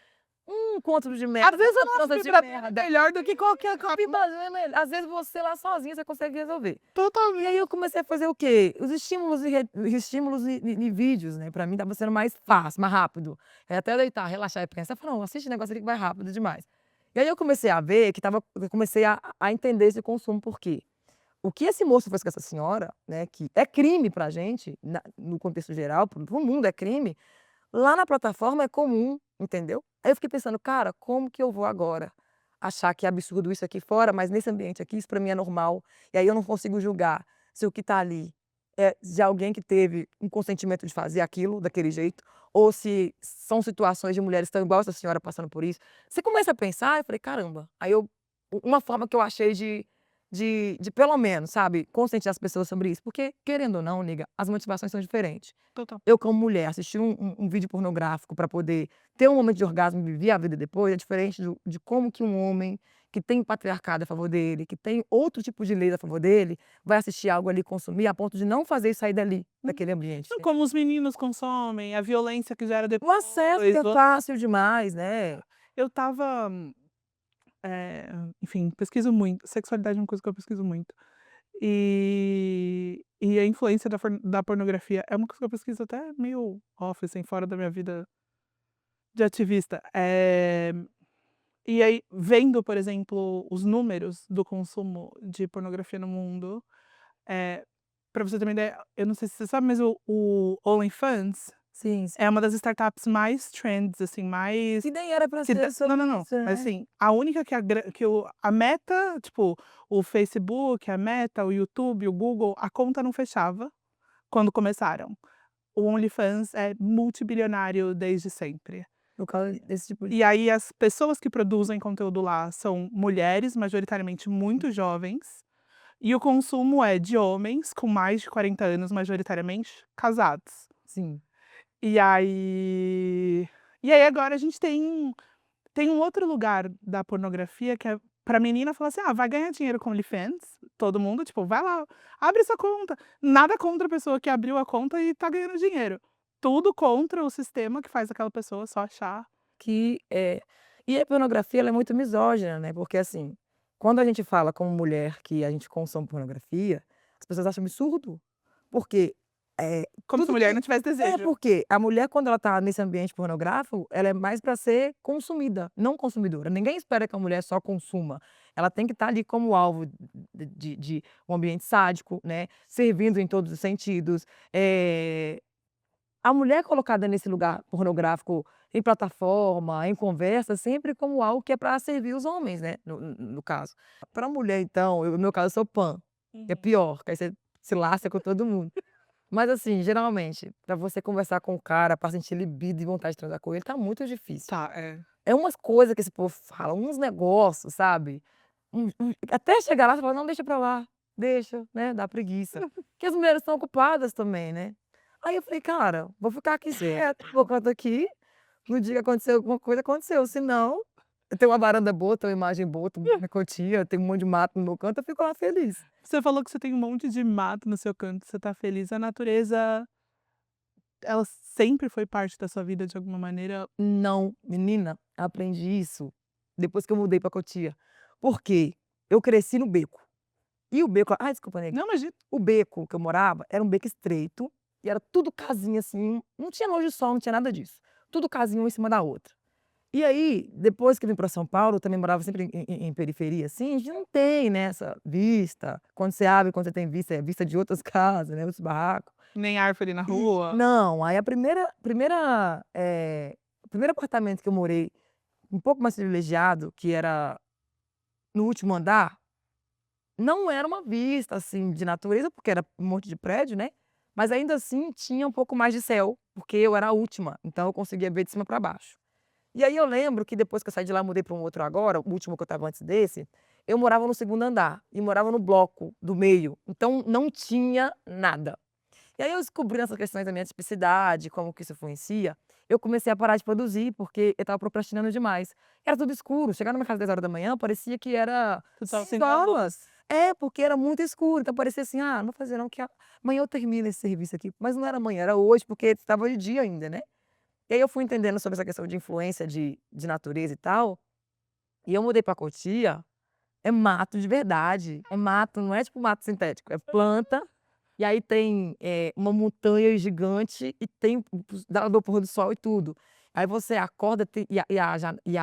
um encontro de Às merda, vezes a uma nossa transa de vibração é merda, melhor do que qualquer às vezes você lá sozinha você consegue resolver. E aí totalmente. eu comecei a fazer o quê? Os estímulos estímulos e vídeos, né, pra mim estava sendo mais fácil, mais rápido. É até deitar, relaxar e pensar, falar: "Não, assiste esse negócio aqui que vai rápido demais". E aí eu comecei a ver que eu comecei a entender esse consumo, por quê? O que esse moço fez com essa senhora, né, que é crime pra gente, no contexto geral, para o mundo é crime, lá na plataforma é comum, entendeu? Aí eu fiquei pensando: "Cara, como que eu vou agora achar que é absurdo isso aqui fora, mas nesse ambiente aqui isso pra mim é normal, e aí eu não consigo julgar se o que tá ali é de alguém que teve um consentimento de fazer aquilo daquele jeito, ou se são situações de mulheres que estão igual essa senhora passando por isso". Você começa a pensar, eu falei: "Caramba". Aí uma forma que eu achei de pelo menos, sabe, conscientizar as pessoas sobre isso, porque querendo ou não, nega, as motivações são diferentes. Total. Eu como mulher assistir um vídeo pornográfico para poder ter um momento de orgasmo e viver a vida depois é diferente de como que um homem que tem patriarcado a favor dele, que tem outro tipo de leis a favor dele, vai assistir algo ali, consumir, a ponto de não fazer sair dali, Hum. daquele ambiente. Não, como os meninos consomem, a violência que gera O acesso que depois, é fácil demais, né. eu estava, enfim, pesquiso muito, sexualidade é uma coisa que eu pesquiso muito. E a influência da pornografia é uma coisa que eu pesquiso até meio off, assim, fora da minha vida de ativista. E aí, vendo, por exemplo, os números do consumo de pornografia no mundo, pra você ter uma ideia, eu não sei se você sabe, mas o OnlyFans Sim, sim. é uma das startups mais trends, assim, mais Que nem era pra que dá ser não, sobre não, não, isso, mas né. assim, a única que a Meta, tipo, o Facebook, a Meta, o YouTube, o Google, a conta não fechava quando começaram. O OnlyFans é multibilionário desde sempre. Por causa desse tipo de E aí as pessoas que produzem conteúdo lá são mulheres, majoritariamente muito jovens, e o consumo é de homens com mais de 40 anos, majoritariamente casados. sim. E aí agora a gente tem um outro lugar da pornografia que é pra menina falar assim: "Ah, vai ganhar dinheiro com OnlyFans", todo mundo, tipo, vai lá, abre sua conta. Nada contra a pessoa que abriu a conta e tá ganhando dinheiro. Tudo contra o sistema que faz aquela pessoa só achar. Que, e a pornografia ela é muito misógina, né, porque assim, quando a gente fala como mulher que a gente consome pornografia, as pessoas acham absurdo, porque, eh, Como se a tudo mulher que não tivesse desejo. porque a mulher quando ela tá nesse ambiente pornográfico, ela é mais para ser consumida, não consumidora. Ninguém espera que a mulher só consuma, ela tem que estar ali como alvo de um ambiente sádico, né, servindo em todos os sentidos, a mulher colocada nesse lugar pornográfico, em plataforma, em conversa, sempre como algo que é para servir os homens, né, no caso. Para a mulher então, eu no meu caso eu sou pan, que é Uhum. pior, que aí você se lasca com todo mundo. Mas assim, geralmente, para você conversar com o cara, para sentir libido e vontade de transar com ele, tá muito difícil. Tá, é. É umas coisas que esse povo fala, uns negócios, sabe, até chegar lá você fala: "Não, deixa pra lá, deixa", né, dá preguiça. Porque as mulheres estão ocupadas também, né. Aí eu falei: "Cara, vou ficar aqui quieta, no canto aqui, no dia que acontecer alguma coisa, aconteceu, se não, eu tenho uma varanda boa, tenho uma imagem boa, tenho uma cotinha, tenho um monte de mato no meu canto, eu fico lá feliz". Você falou que você tem um monte de mato no seu canto, você tá feliz. A natureza, ela sempre foi parte da sua vida de alguma maneira? Não, menina, aprendi isso depois que eu mudei pra Cotia, porque eu cresci no beco, e o beco desculpa, nega. Não, imagina. O beco que eu morava era um beco estreito, e era tudo casinha, assim, não tinha luz de sol, não tinha nada disso, tudo casinha uma em cima da outra. E aí, depois que eu vim pra São Paulo, eu também morava sempre em periferia, assim, a gente não tem, né, essa vista, quando você abre, quando você tem vista, é vista de outras casas, né, outros barracos. Nem árvore na rua? Não, aí a o primeiro apartamento que eu morei, um pouco mais privilegiado, que era no último andar, não era uma vista, assim, de natureza, porque era um monte de prédio, né, mas ainda assim tinha um pouco mais de céu, porque eu era a última, então eu conseguia ver de cima para baixo. E aí eu lembro que depois que eu saí de lá, mudei para um outro agora, o último que eu estava antes desse, eu morava no segundo andar, e morava no bloco do meio, então não tinha nada. E aí eu descobri essas questões da minha tipicidade, como que isso influencia, eu comecei a parar de produzir, porque eu estava procrastinando demais. Era tudo escuro, chegar na minha casa 10 horas da manhã parecia que era Tu estava 6 sem dar horas. luz. É, porque era muito escuro, então parecia assim: "Ah, não vou fazer não, que amanhã eu termino esse serviço aqui", mas não era amanhã, era hoje, porque estava de dia ainda, né. E aí eu fui entendendo sobre essa questão de influência de natureza e tal, e eu mudei pra Cotia, é mato de verdade, é mato, não é tipo mato sintético, é planta, e aí tem, uma montanha gigante e tem dá do pôr do sol e tudo. Aí você acorda e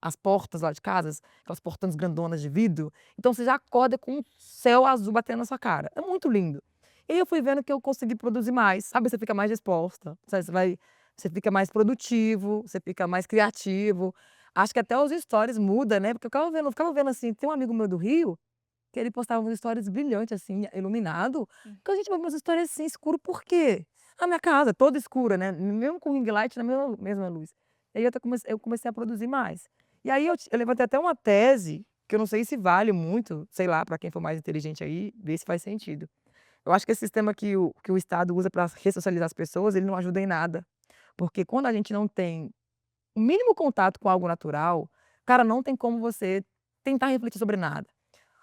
as portas lá de casas, aquelas portões grandonas de vidro, então você já acorda com um céu azul batendo na sua cara, é muito lindo. E aí eu fui vendo que eu consegui produzir mais, sabe, você fica mais disposta, sabe, você fica mais produtivo, você fica mais criativo. Acho que até os stories muda, né, porque eu ficava vendo assim, tem um amigo meu do Rio, que ele postava uns stories brilhante, assim, iluminado, que a gente vai ver umas stories assim, escuro por quê? A minha casa toda escura, né, mesmo com ring light na mesma luz. E aí eu comecei a produzir mais. E aí eu levantei até uma tese, que eu não sei se vale muito, sei lá, para quem for mais inteligente aí, ver se faz sentido. Eu acho que esse sistema que o Estado usa para ressocializar as pessoas, ele não ajuda em nada. Porque quando a gente não tem o mínimo contato com algo natural, cara, não tem como você tentar refletir sobre nada.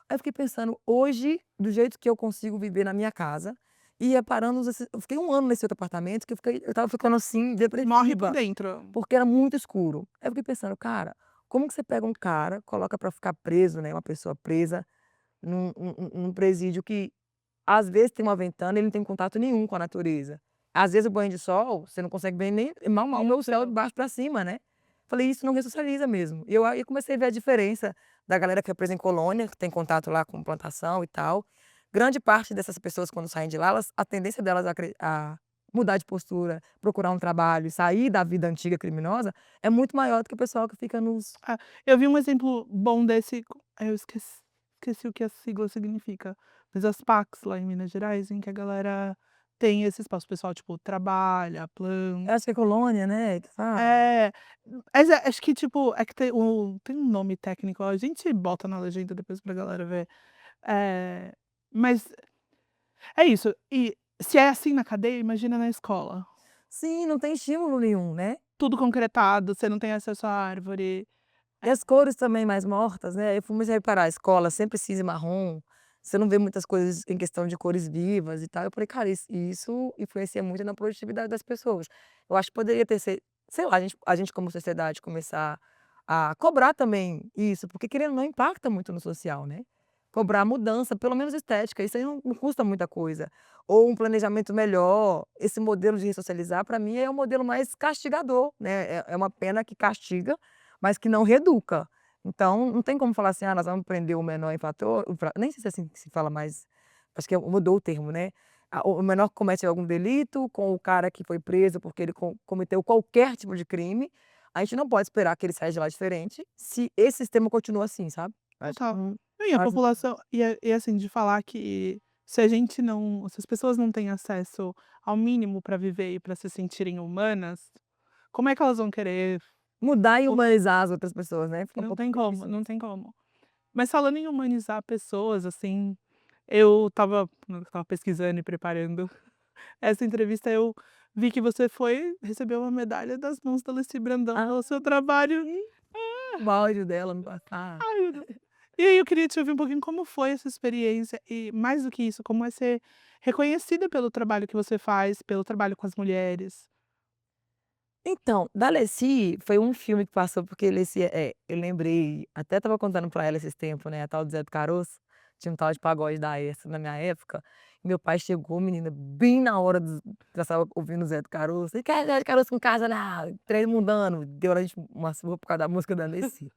Aí eu fiquei pensando, hoje, do jeito que eu consigo viver na minha casa, e reparando eu fiquei 1 ano nesse outro apartamento que eu estava ficando, assim, Morre por depressiva, dentro. porque era muito escuro. Aí eu fiquei pensando: "Cara, como que você pega um cara, coloca pra ficar preso, né, uma pessoa presa num presídio que, às vezes, tem uma ventana, ele não tem contato nenhum com a natureza. Às vezes o banho de sol, você não consegue ver nem mal mal Nem o ver o céu de céu. baixo pra cima, né. Falei: "Isso não ressocializa mesmo". E eu aí comecei a ver a diferença da galera que é presa em colônia, que tem contato lá com plantação e tal. Grande parte dessas pessoas quando saem de lá, elas a tendência delas a mudar de postura, procurar um trabalho, sair da vida antiga criminosa, é muito maior do que o pessoal que fica nos Ah, eu vi um exemplo bom desse eu esqueci o que a sigla significa, mas as PACs lá em Minas Gerais, em que a galera tem esse espaço, o pessoal, tipo, trabalha, planta. acho que é colônia, né, que fala. É, mas acho que, tipo, é que tem um nome técnico, a gente bota na legenda depois pra galera ver. Eh, mas é isso, e se é assim na cadeia, imagina na escola. Sim, não tem estímulo nenhum, né. Tudo concretado, você não tem acesso à árvore. E as cores também mais mortas, né, eu comecei a reparar, a escola sempre cinza e marrom, você não vê muitas coisas em questão de cores vivas e tal, eu falei: "Cara, isso influencia muito na produtividade das pessoas". Eu acho que poderia ter sei lá, a gente como sociedade começar a cobrar também isso, porque querendo ou não impacta muito no social, né. Cobrar mudança, pelo menos estética, isso aí não custa muita coisa. Ou um planejamento melhor, esse modelo de ressocializar para mim é o modelo mais castigador, né, é uma pena que castiga, mas que não reeduca. Então, não tem como falar assim: "Ah, nós vamos prender o menor infrator", nem sei se é assim que se fala mais, acho que mudou o termo, né. O menor que comete algum delito com o cara que foi preso porque ele cometeu qualquer tipo de crime, a gente não pode esperar que ele saia de lá diferente, se esse sistema continua assim, sabe. Acho que Total. não Não, e a acho população assim, de falar que se as pessoas não têm acesso ao mínimo para viver e para se sentirem humanas, como é que elas vão querer mudar e o humanizar as outras pessoas, né, fica um não pouco tem como, difícil. não tem como. Mas falando em humanizar pessoas, assim, eu estava quando eu estava pesquisando e preparando essa entrevista, eu vi que você recebeu uma medalha das mãos da Lucy Brandão Ah, pelo seu trabalho. sim, o áudio dela no passado. Ai, meu Deus. E aí eu queria te ouvir um pouquinho como foi essa experiência e, mais do que isso, como é ser reconhecida pelo trabalho que você faz, pelo trabalho com as mulheres. Então, da Leci, foi um filme que passou, porque Leci eu lembrei, até estava contando pra ela esses tempos, né, a tal do Zé do Caroço, tinha um tal de pagode da Aécio na minha época, e meu pai chegou, menina, bem na hora que eu estava ouvindo o Zé do Caroço, "E quer Zé do Caroço em casa não, trem mundano", deu a gente uma surra por causa da música da Leci.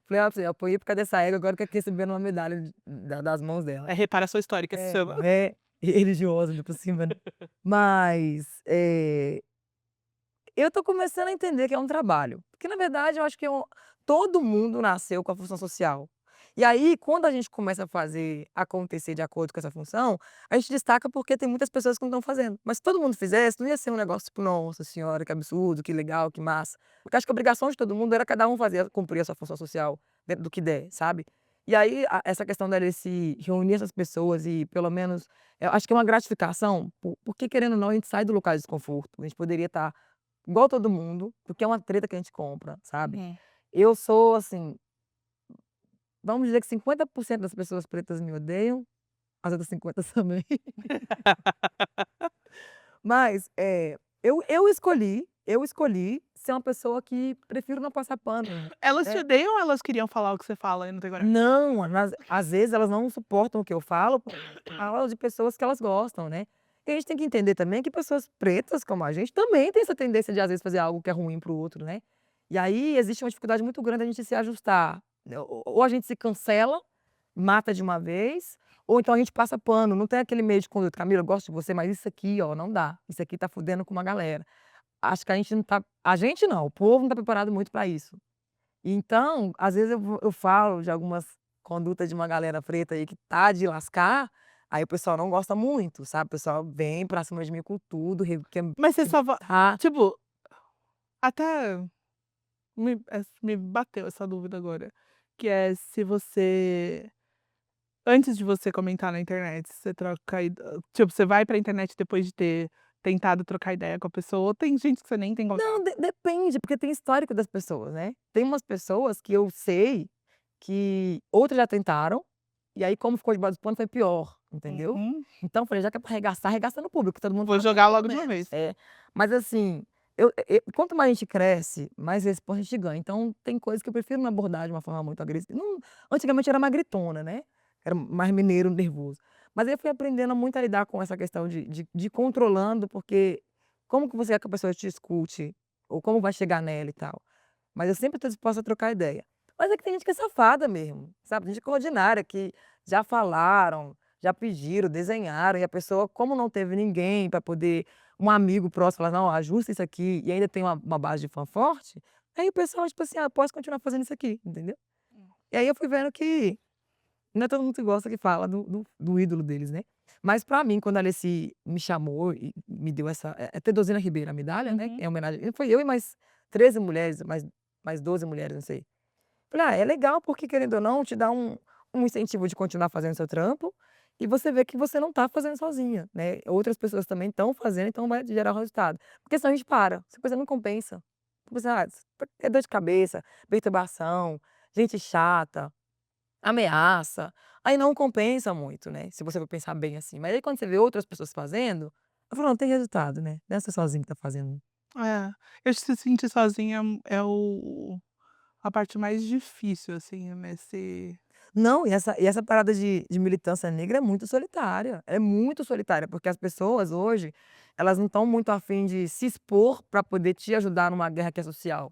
Falei: "Ó, pra você, eu apanhei por causa dessa égua, agora que aqui recebendo uma medalha das mãos dela". É reparação histórica se É, chama. é religiosa ainda por cima, né. Mas, eu tô começando a entender que é um trabalho, porque na verdade eu acho que todo mundo nasceu com a função social. E aí quando a gente começa a fazer acontecer de acordo com essa função, a gente destaca porque tem muitas pessoas que não estão fazendo. Mas se todo mundo fizesse, não ia ser um negócio tipo: "Nossa senhora, que absurdo, que legal, que massa". Porque acho que a obrigação de todo mundo era cada um fazer cumprir a sua função social dentro do que der, sabe. E aí essa questão dela se reunir essas pessoas e pelo menos eu acho que é uma gratificação, porque querendo ou não a gente sai do local de desconforto, a gente poderia estar igual todo mundo, porque é uma treta que a gente compra, sabe. Uhum. Eu sou assim, vamos dizer que 50% das pessoas pretas me odeiam, as outras 50 também. Mas, eu escolhi ser uma pessoa que prefiro não passar pano, Elas te né. odeiam ou elas queriam falar o que você fala e não tem coragem? Não, às vezes elas não suportam o que eu falo, porque falo de pessoas que elas gostam, né. E a gente tem que entender também que pessoas pretas como a gente também tem essa tendência de às vezes fazer algo que é ruim para o outro, né. E aí existe uma dificuldade muito grande a gente se ajustar, né, ou a gente se cancela, mata de uma vez, ou então a gente passa pano, não tem aquele meio de conduta: "Camila, eu gosto de você, mas isso aqui, ó, não dá, isso aqui tá fudendo com uma galera". Acho que a gente não, o povo não tá preparado muito para isso. Então, às vezes eu falo de algumas condutas de uma galera preta aí que tá de lascar, aí o pessoal não gosta muito, sabe, o pessoal vem pra cima de mim com tudo, quer me Mas você só va revoltar. tipo, até me bateu essa dúvida agora, que é se você antes de você comentar na internet, você troca tipo, você vai pra internet depois de ter tentado trocar ideia com a pessoa, ou tem gente que você nem tem Não, contato? depende, porque tem histórico das pessoas, né. Tem umas pessoas que eu sei que outras já tentaram, e aí como ficou debaixo do pano foi pior, entendeu. Uhum. Então eu falei: "Já que é pra arregaçar, arregaça no público, todo mundo Vou fala jogar pelo logo de uma menos". vez. É, mas assim, quanto mais a gente cresce, mais responsa a gente ganha. Então tem coisas que eu prefiro não abordar de uma forma muito agressiva. Não, antigamente eu era mais gritona, né, era mais mineiro nervoso. Mas aí eu fui aprendendo muito a lidar com essa questão de ir controlando, porque como que você quer que a pessoa te escute? Ou como vai chegar nela e tal? mas eu sempre tô disposta a trocar ideia. Mas é que tem gente que é safada mesmo, sabe, tem gente que é ordinária, que já falaram, já pediram, desenharam, e a pessoa, como não teve ninguém para poder um amigo próximo falar: "Não, ajusta isso aqui", e ainda tem uma base de fã forte, aí o pessoal, tipo assim: "Ah, posso continuar fazendo isso aqui", entendeu? E aí eu fui vendo que não é todo mundo que gosta que fala do ídolo deles, né. Mas pra mim, quando a Alicy me chamou e me deu essa Teodosina Ribeiro a medalha, né, Uhum. é homenagem foi eu e mais 13 mulheres, mais 12 mulheres, não sei. Falei: "Ah, é legal porque querendo ou não te dá um incentivo de continuar fazendo seu trampo, e você vê que você não tá fazendo sozinha, né, outras pessoas também estão fazendo, então vai gerar o resultado". Porque senão a gente para, essa coisa não compensa. Tipo assim, é dor de cabeça, perturbação, gente chata. Ameaça, aí não compensa muito, né, se você for pensar bem assim, mas aí quando você vê outras pessoas fazendo, eu falo: "Não, tem resultado, né, não é você sozinho que tá fazendo". É, eu se sentir sozinha é a parte mais difícil, assim, nesse Não, e essa parada de militância negra é muito solitária, porque as pessoas hoje, elas não estão muito afim de se expor para poder te ajudar numa guerra que é social.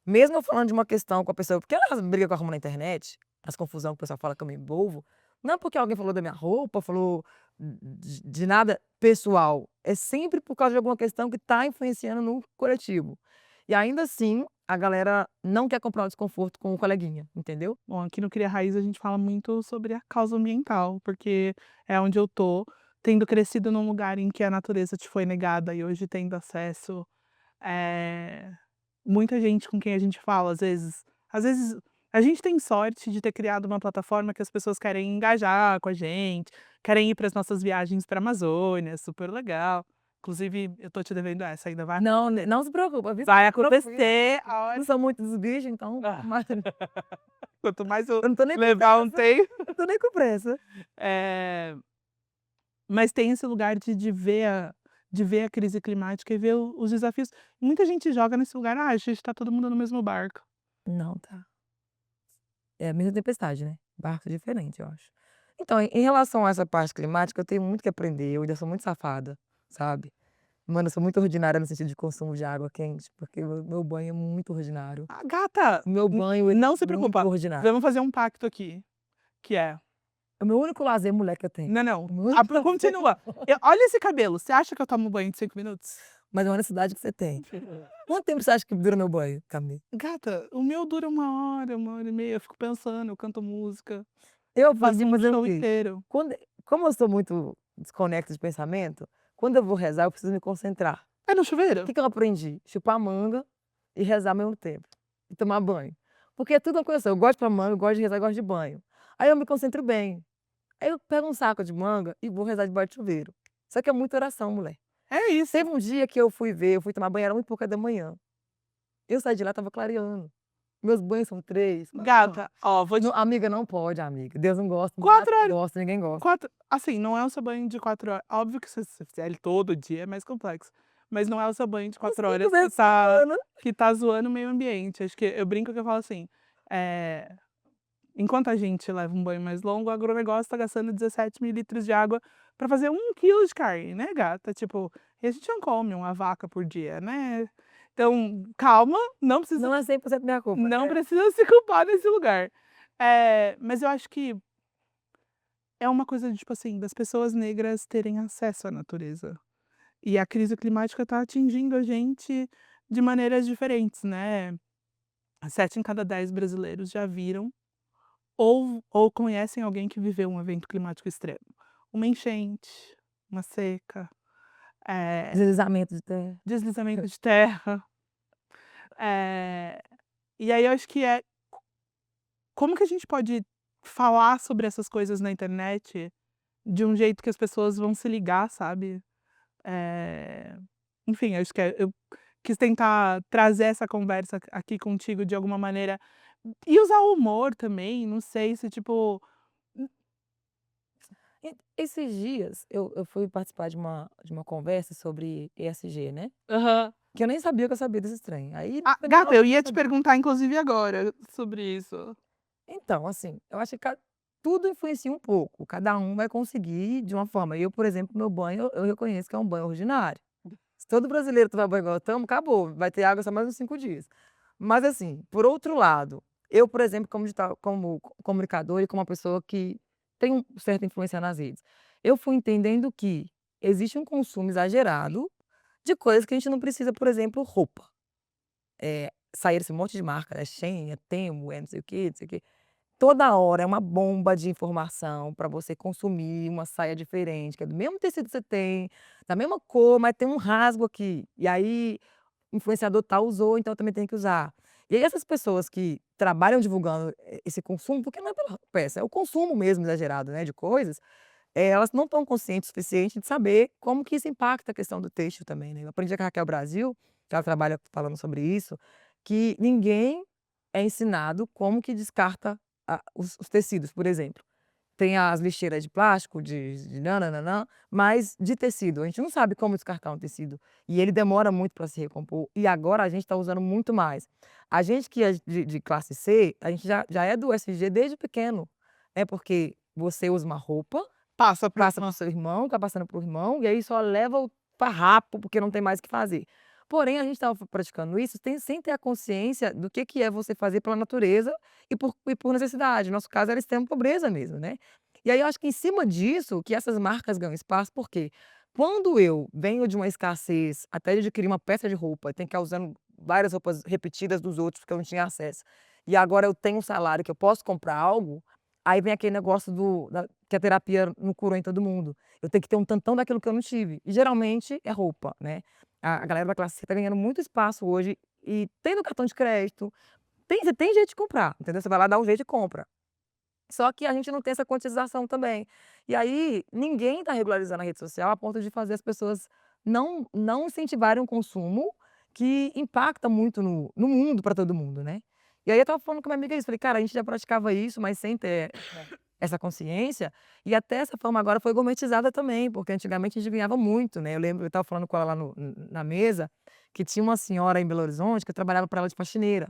Mesmo eu falando de uma questão com a pessoa porque elas brigam com a arruma na internet, as confusão que o pessoal fala que eu me envolvo, não é porque alguém falou da minha roupa, falou de nada pessoal, é sempre por causa de alguma questão que está influenciando no coletivo. E ainda assim, a galera não quer comprar o desconforto com o coleguinha, entendeu? bom, aqui no Cria Raiz a gente fala muito sobre a causa ambiental, porque é onde eu tô, tendo crescido num lugar em que a natureza te foi negada e hoje tendo acesso, eh, muita gente com quem a gente fala, às vezes a gente tem sorte de ter criado uma plataforma que as pessoas querem engajar com a gente, querem ir para as nossas viagens pra Amazônia, super legal. Inclusive, eu tô te devendo essa, ainda vai Não, ne não se preocupa, viu, vai tranquila. acontecer a hora Não sou muito dos bichos, então ah, mas quanto mais eu eu não tô nem com levar um pressa, tempo. eu tô nem com pressa. Eh, mas tem esse lugar de ver a crise climática e ver os desafios. Muita gente joga nesse lugar: "Ah, a gente tá todo mundo no mesmo barco". Não, tá. É a mesma tempestade, né, barco diferente, eu acho. Então, em relação a essa parte climática, eu tenho muito que aprender, eu ainda sou muito safada, sabe. Mano, eu sou muito ordinária no sentido de consumo de água quente, porque o meu banho é muito ordinário. "Ah, gata, O meu banho, ele não é se muito preocupa, ordinário. vamos fazer um pacto aqui, que é". É o meu único lazer mulher que eu tenho. Não, não, O meu único lazer. continua. Olha esse cabelo, você acha que eu tomo banho de 5 minutos? Mas é uma necessidade que você tem. Quanto tempo você acha que dura meu banho, Camille? Gata, o meu dura 1 hora e meia, eu fico pensando, eu canto música, Eu eu aprendi faço a um fazer o show quê? inteiro. Quando como eu sou muito desconecta de pensamento, quando eu vou rezar, eu preciso me concentrar. É no O chuveiro? que que eu aprendi? Chupar manga e rezar ao mesmo tempo. E tomar banho. Porque é tudo uma coisa só, eu gosto de chupar manga, eu gosto de rezar, eu gosto de banho. Aí eu me concentro bem. Aí eu pego um saco de manga e vou rezar debaixo de chuveiro. Só que é muita oração, mulher. É isso. Teve um dia que eu fui tomar banho, era 1h pouca da manhã. Eu saí de lá, estava clareando. Meus banhos são 3, 4 horas. Gata, ó, vou te Não, amiga, não pode, amiga. Deus não gosta, 4 mato não horas, gosta, ninguém gosta. 4 assim, não é o seu banho de 4 horas, óbvio que se você fizer ele todo dia é mais complexo, mas não é o seu banho de Uns 4 5 horas vezes por semana. que tá zoando o meio ambiente. Acho que eu brinco que eu falo assim, eh, enquanto a gente leva um banho mais longo, o agronegócio tá gastando 17 mililitros de água pra fazer 1 quilo de carne, né, gata? Tipo, e a gente não come uma vaca por dia, né. Então, calma, Não é 100% minha culpa. não precisa se culpar nesse lugar. Mas eu acho que é uma coisa de, tipo assim, das pessoas negras terem acesso à natureza. E a crise climática tá atingindo a gente de maneiras diferentes, né. 7 em cada 10 brasileiros já viram ou conhecem alguém que viveu um evento climático extremo. Uma enchente, uma seca, eh, Deslizamento de terra. deslizamento de terra. Eh, e aí eu acho que é como que a gente pode falar sobre essas coisas na internet de um jeito que as pessoas vão se ligar, sabe? Eh, enfim, acho que eu quis tentar trazer essa conversa aqui contigo de alguma maneira e usar o humor também, não sei se tipo Esses dias eu fui participar de uma conversa sobre ESG, né, aham. que eu nem sabia que eu sabia desse trem. Aí Ah, falei: gata, "Nossa, eu não ia te sabia". perguntar inclusive agora sobre isso. Então, assim, eu acho que tudo influencia um pouco, cada um vai conseguir de uma forma. Eu, por exemplo, meu banho, eu reconheço que é um banho ordinário. Se todo brasileiro tomar banho igual eu tomo, acabou, vai ter água só mais uns 5 dias. Mas assim, por outro lado, eu, por exemplo, como comunicador e como uma pessoa que tem certa influência nas redes, eu fui entendendo que existe um consumo exagerado de coisas que a gente não precisa, por exemplo, roupa. Saíram esse monte de marca, né, Shein, é Temu, é não sei o quê, não sei o quê. Toda hora é uma bomba de informação para você consumir uma saia diferente, que é do mesmo tecido que você tem, da mesma cor, mas tem um rasgo aqui. E aí, o influenciador tal usou, então eu também tenho que usar. E aí essas pessoas que trabalham divulgando esse consumo, porque não é pela peça, é o consumo mesmo exagerado, né, de coisas, elas não estão conscientes o suficiente de saber como que isso impacta a questão do têxtil também, né. Eu aprendi com a Raquel Brasil, que ela trabalha falando sobre isso, que ninguém é ensinado como que descarta os tecidos, por exemplo. Tem as lixeiras de plástico, de nã mas de tecido, a gente não sabe como descartar um tecido, e ele demora muito para se recompor, e agora a gente está usando muito mais. A gente que é de classe C, a gente já é do SG desde pequeno, né, porque você usa uma roupa, Passa para passa para o seu irmão, tá passando para o irmão, e aí só leva o farrapo, porque não tem mais o que fazer. Porém, a gente estava praticando isso sem ter a consciência do que é você fazer pela natureza e por necessidade. No nosso caso era extrema pobreza mesmo, né. E aí eu acho que em cima disso, que essas marcas ganham espaço, porque quando eu venho de uma escassez até de adquirir uma peça de roupa e tenho que ficar usando várias roupas repetidas dos outros, porque eu não tinha acesso, e agora eu tenho um salário que eu posso comprar algo, aí vem aquele negócio que a terapia não curou em todo mundo. Eu tenho que ter um tantão daquilo que eu não tive, e geralmente é roupa, né. A galera da classe C tá ganhando muito espaço hoje e tendo cartão de crédito, você tem jeito de comprar, entendeu? Você vai lá, dá um jeito e compra. Só que a gente não tem essa conscientização também. E aí, ninguém está regularizando a rede social a ponto de fazer as pessoas não incentivarem um consumo que impacta muito no mundo, para todo mundo, né. E aí eu estava falando com minha amiga isso, falei: "Cara, a gente já praticava isso, mas sem ter essa consciência, e até essa forma agora foi gourmetizada também, porque antigamente a gente ganhava muito, né". Eu lembro, eu estava falando com ela lá na mesa, que tinha uma senhora em Belo Horizonte que eu trabalhava para ela de faxineira.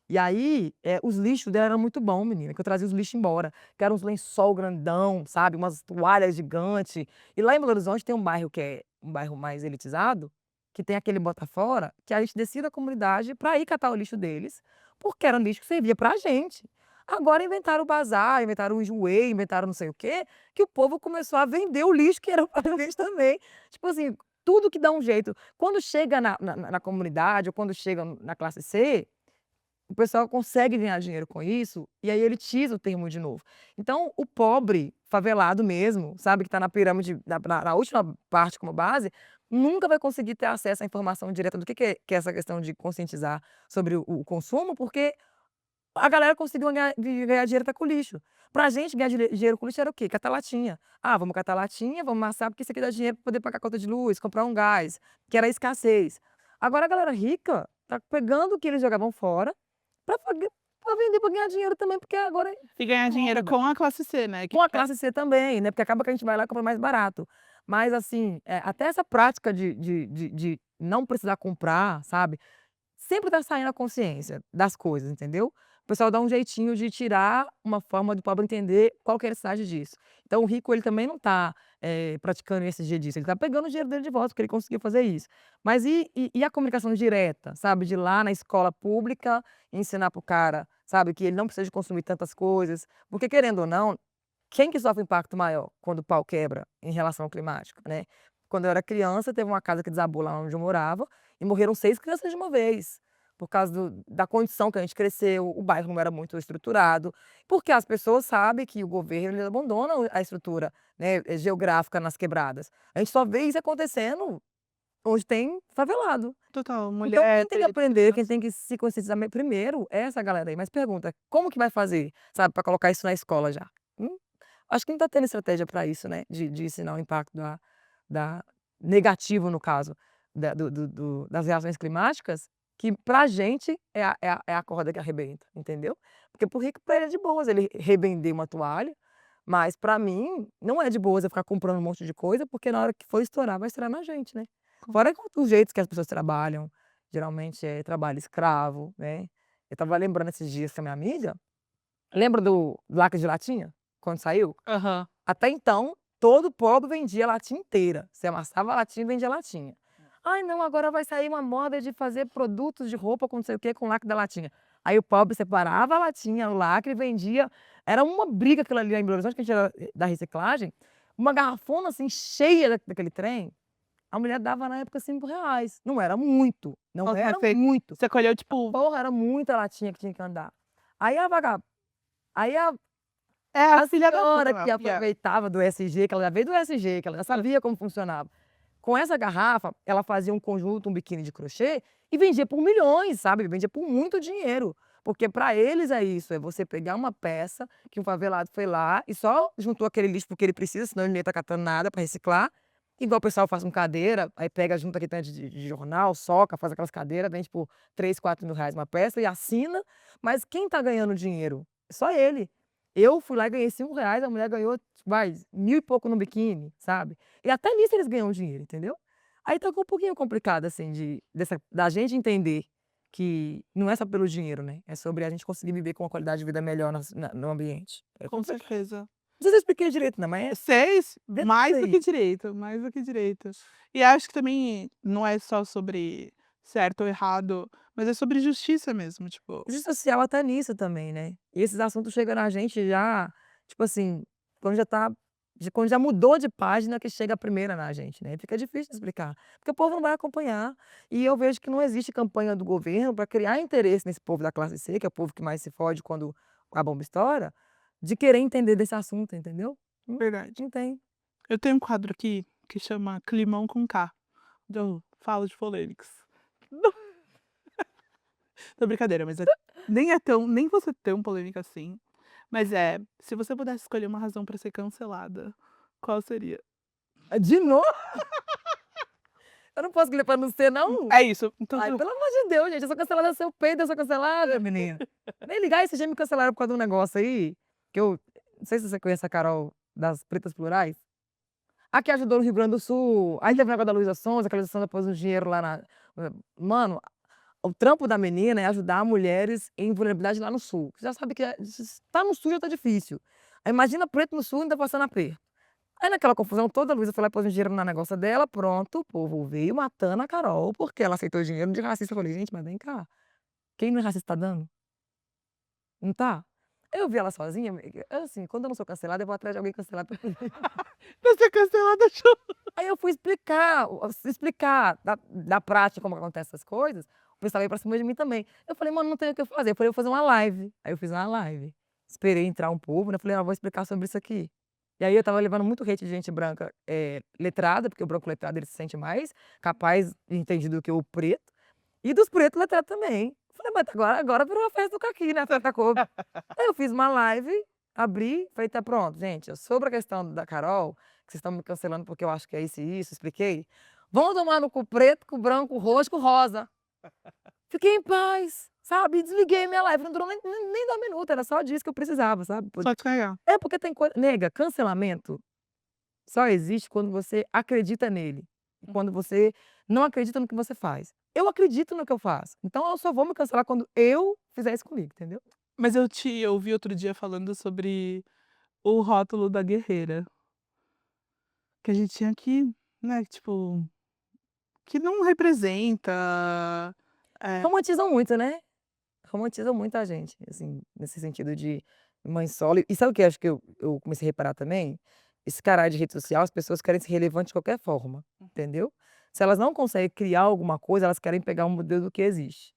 E aí, os lixos dela eram muito bom, menina, que eu trazia os lixos embora, que eram uns lençol grandão, sabe, umas toalhas gigante. E lá em Belo Horizonte tem um bairro que é um bairro mais elitizado, que tem aquele bota fora, que a gente descia da comunidade para ir catar o lixo deles, porque era um lixo que servia pra gente. Agora inventaram o bazar, inventaram o enjoei, inventaram não sei o quê, que o povo começou a vender o lixo que era pra gente também. Tipo assim, tudo que dá um jeito. Quando chega na comunidade ou quando chega na classe C, o pessoal consegue ganhar dinheiro com isso, e aí elitiza o termo de novo. Então, o pobre, favelado mesmo, sabe, que está na pirâmide, na última parte como base, nunca vai conseguir ter acesso à informação direta do que é essa questão de conscientizar sobre o consumo, porque a galera conseguiu ganhar dinheiro até com lixo. Pra gente ganhar dinheiro com lixo era o quê? Catar latinha. "Ah, vamos catar latinha, vamos amassar, porque isso aqui dá dinheiro para poder pagar a conta de luz, comprar um gás", que era a escassez. Agora a galera rica tá pegando o que eles jogavam fora pra vender, pra ganhar dinheiro também, porque agora é E ganhar dinheiro moda. com a classe C, né, que Com a classe C também, né, porque acaba que a gente vai lá e compra mais barato. Mas assim, até essa prática de não precisar comprar, sabe, sempre tá saindo a consciência das coisas, entendeu? O pessoal dá um jeitinho de tirar uma forma do pobre entender qual que é a necessidade disso. Então o rico ele também não tá, praticando esse disso, ele tá pegando o dinheiro dele de volta, porque ele conseguiu fazer isso. Mas e a comunicação direta, sabe, de ir lá na escola pública ensinar para o cara, sabe, que ele não precisa de consumir tantas coisas, porque querendo ou não, quem que sofre impacto maior quando o pau quebra em relação ao climático, né? Quando eu era criança, teve uma casa que desabou lá onde eu morava e morreram 6 crianças de uma vez, por causa da condição que a gente cresceu, o bairro não era muito estruturado, porque as pessoas sabem que o governo ele abandona a estrutura, né, geográfica nas quebradas. A gente só vê isso acontecendo onde tem favelado. total, Então mulher, quem tem que aprender, quem tem que se conscientizar primeiro é essa galera aí, mas pergunta: "Como que vai fazer, sabe, para colocar isso na escola já?". Acho que não tá tendo estratégia para isso, né, de ensinar o impacto da negativo no caso, das reações climáticas, que pra gente é a corda que arrebenta, entendeu. Porque para o rico, pra ele é de boas ele revender uma toalha, mas pra mim não é de boas eu ficar comprando um monte de coisa, porque na hora que for estourar, vai estourar na gente, né. Fora os jeitos que as pessoas trabalham, geralmente é trabalho escravo, né. Eu estava lembrando esses dias com a minha amiga, lembra do lacre de latinha, quando saiu? aham. Até então, todo pobre vendia a latinha inteira. Você amassava a latinha e vendia a latinha. "Ai não, agora vai sair uma moda de fazer produtos de roupa com não sei o quê, com lacre da latinha". Aí o pobre separava a latinha, o lacre e vendia. Era uma briga aquilo ali lá em Belo Horizonte, que a gente era da reciclagem, uma garrafona, assim, cheia daquele trem, a mulher dava na época R$ 5. Não era muito, não Nossa, mas era muito. você colheu, tipo, Porra, era muita latinha que tinha que andar. Aí a vaga aí é a a filha da senhora puta, que yeah. aproveitava do ESG, que ela já veio do ESG, que ela já sabia como funcionava. Com essa garrafa, ela fazia um conjunto, um biquíni de crochê e vendia por milhões, sabe, vendia por muito dinheiro. Porque para eles é isso, é você pegar uma peça que um favelado foi lá e só juntou aquele lixo porque ele precisa, senão ele não ia estar catando nada para reciclar. Igual o pessoal faz com cadeira, aí pega, junta aquele tanto de jornal, soca, faz aquelas cadeiras, vende por 3, 4 mil reais uma peça e assina, mas quem está ganhando dinheiro? Só ele. Eu fui lá e ganhei R$ 5, a mulher ganhou, vai, 1.000 e pouco no biquíni, sabe. E até nisso eles ganham dinheiro, entendeu. Aí tá um pouquinho complicado, assim, da gente entender que não é só pelo dinheiro, né, é sobre a gente conseguir viver com uma qualidade de vida melhor no ambiente. É Com complicado. certeza. Não sei se eu expliquei direito não, mas é Seis, dentro disso mais do aí. que direito, mais do que direito. E acho que também não é só sobre certo ou errado, mas é sobre justiça mesmo, tipo, Justiça social até nisso também, né. E esses assuntos chegam na gente já, tipo assim, quando já tá quando já mudou de página que chega a primeira na gente, né, fica difícil de explicar, porque o povo não vai acompanhar. E eu vejo que não existe campanha do governo para criar interesse nesse povo da classe C, que é o povo que mais se fode quando a bomba estoura, de querer entender desse assunto, entendeu. verdade. Não tem. Eu tenho um quadro aqui que chama Climão com K, onde eu falo de polêmicas. Não, brincadeira, mas nem vou ser tão polêmica assim, mas se você pudesse escolher uma razão pra ser cancelada, qual seria? De novo? Eu não posso escolher pra não ser não? É isso, então Ai, pelo amor de Deus, gente, eu sou cancelada seu peito, eu sou cancelada, menina. Nem ligar, esse dia me cancelaram por causa de um negócio aí, que eu não sei se você conhece a Carol das Pretas Plurais. A que ajudou no Rio Grande do Sul, aí teve o negócio da Luísa Sonza, que a Luísa Sonza pôs um dinheiro lá na mano, o trampo da menina é ajudar mulheres em vulnerabilidade lá no sul. Você já sabe que se tá no sul já tá difícil. Aí imagina preto no sul ainda passando aperto. Aí naquela confusão toda, a Luísa foi lá e pôs um dinheiro na negócio dela, pronto, o povo veio matando a Carol, porque ela aceitou dinheiro de racista. Eu falei: "Gente, mas vem cá, quem não é racista tá dando? Não tá?". Eu vi ela sozinha, eu assim, quando eu não sou cancelada, eu vou atrás de alguém cancelado pra poder pra ser cancelada. aí eu fui explicar da prática como acontece essas coisas, o pessoal veio pra cima de mim também. Eu falei: "Mano, não tenho o que fazer", eu falei: "Vou fazer uma live". Aí eu fiz uma live, esperei entrar um povo, né, eu falei: "Ah, vou explicar sobre isso aqui". E aí eu estava levando muito hate de gente branca, letrada, porque o branco letrado ele se sente mais capaz e entendido do que o preto, e dos pretos letrados também. Falei: "Mas agora virou a festa do caqui, né, a festa da couve". Aí eu fiz uma live, abri, falei: "Tá pronto, gente, sobre a questão da Carol, que vocês estão me cancelando porque eu acho que é isso e isso", expliquei. "Vão tomar no cu preto, com branco, roxo, com rosa". Fiquei em paz, sabe, desliguei minha live, não durou nem 2 minutos, era só disso que eu precisava, sabe. Só te cagar. É, porque tem coisa nega, cancelamento só existe quando você acredita nele, e quando você não acredita no que você faz. Eu acredito no que eu faço, então eu só vou me cancelar quando eu fizer isso comigo, entendeu. Mas eu te ouvi outro dia falando sobre o rótulo da guerreira, que a gente tinha que, né, tipo, que não representa, eh Romantizam muito, né. Romantizam muito a gente, assim, nesse sentido de mãe solo. E sabe o que eu acho que eu comecei a reparar também? Esse caralho de rede social, as pessoas querem ser relevantes de qualquer forma, entendeu? Se elas não conseguem criar alguma coisa, elas querem pegar um modelo do que existe.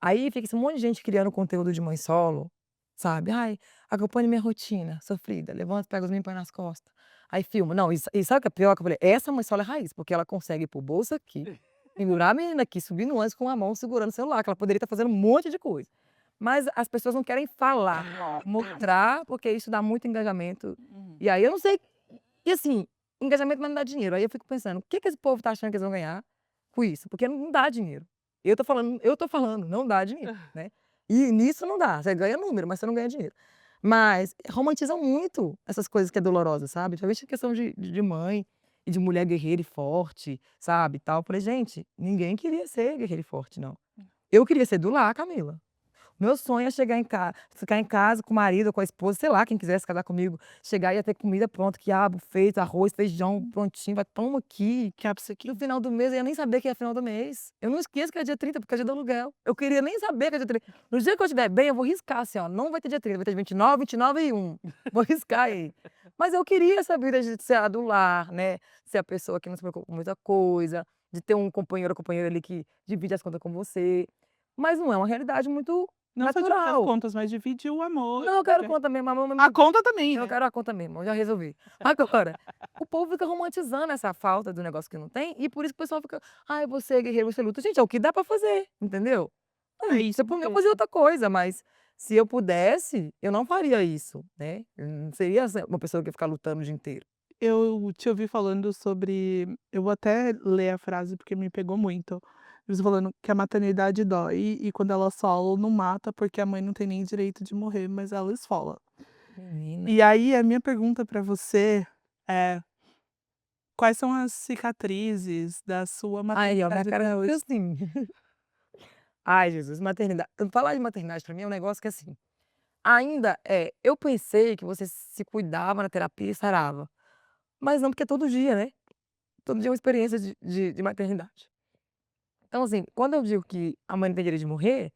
Aí fica esse monte de gente criando conteúdo de mãe solo, sabe? "Ai, acompanhe minha rotina sofrida, levanta, pega os meninos, põe nas costas". Aí filma. Não, e sabe o que é pior? Que eu falei: "Essa mãe solo é raiz", porque ela consegue ir para o bolso aqui, pendurar a menina aqui, subir no ônibus com a mão segurando o celular, que ela poderia estar fazendo um monte de coisa. Mas as pessoas não querem falar, mostrar, porque isso dá muito engajamento. Uhum. E aí eu não sei, e assim, engajamento mas não dá dinheiro. Aí eu fico pensando: o que que esse povo tá achando que eles vão ganhar com isso? Porque não dá dinheiro. Eu tô falando, não dá dinheiro, né. E nisso não dá, você ganha número, mas você não ganha dinheiro. Mas romantizam muito essas coisas que é dolorosa, sabe, principalmente a questão de mãe e de mulher guerreira e forte, sabe, e tal. Eu falei: "Gente, ninguém queria ser guerreira e forte não. Eu queria ser do lar, Camila. Meu sonho é chegar em casa, ficar em casa com o marido ou com a esposa, sei lá, quem quisesse casar comigo, chegar e ia ter comida pronta, quiabo feito, arroz, feijão prontinho, vai, toma aqui. Que é pra você No que final do mês eu ia nem saber que é final do mês. Eu não esqueço que é dia 30 porque é dia do aluguel. Eu queria nem saber que é dia 30. No dia que eu estiver bem, eu vou riscar assim, ó, não vai ter dia 30, vai ter 29, 29 e 1. Vou riscar aí. Mas eu queria essa vida de ser a do lar, né, ser a pessoa que não se preocupa com muita coisa, de ter um companheiro ou companheira ali que divide as contas com você. Mas não é uma realidade muito não só dividir as natural. contas, mas divide o amor, Não, eu quero porque conta mesmo, amor a mesmo. conta também, Eu né. quero a conta mesmo, eu já resolvi. Agora, o povo fica romantizando essa falta do negócio que não tem, e por isso que o pessoal fica: "Ai, você é guerreiro, você luta". Gente, é o que dá pra fazer, entendeu? É Se isso por mim eu fazia mesmo. outra coisa, mas se eu pudesse, eu não faria isso, né. Eu não seria uma pessoa que ia ficar lutando o dia inteiro. Eu te ouvi falando sobre eu vou até ler a frase, porque me pegou muito. Você falando que a maternidade dói e quando ela sola não mata, porque a mãe não tem nem direito de morrer, mas ela esfola. Menina. E aí a minha pergunta pra você é: quais são as cicatrizes da sua Aí, ó, minha maternidade cara até fica hoje? assim. Ai, Jesus, maternidade, falar de maternidade pra mim é um negócio que, assim, ainda eu pensei que você se cuidava na terapia e sarava, mas não, porque é todo dia, né. Todo dia é uma experiência de maternidade. Então, assim, quando eu digo que a mãe não tem direito de morrer,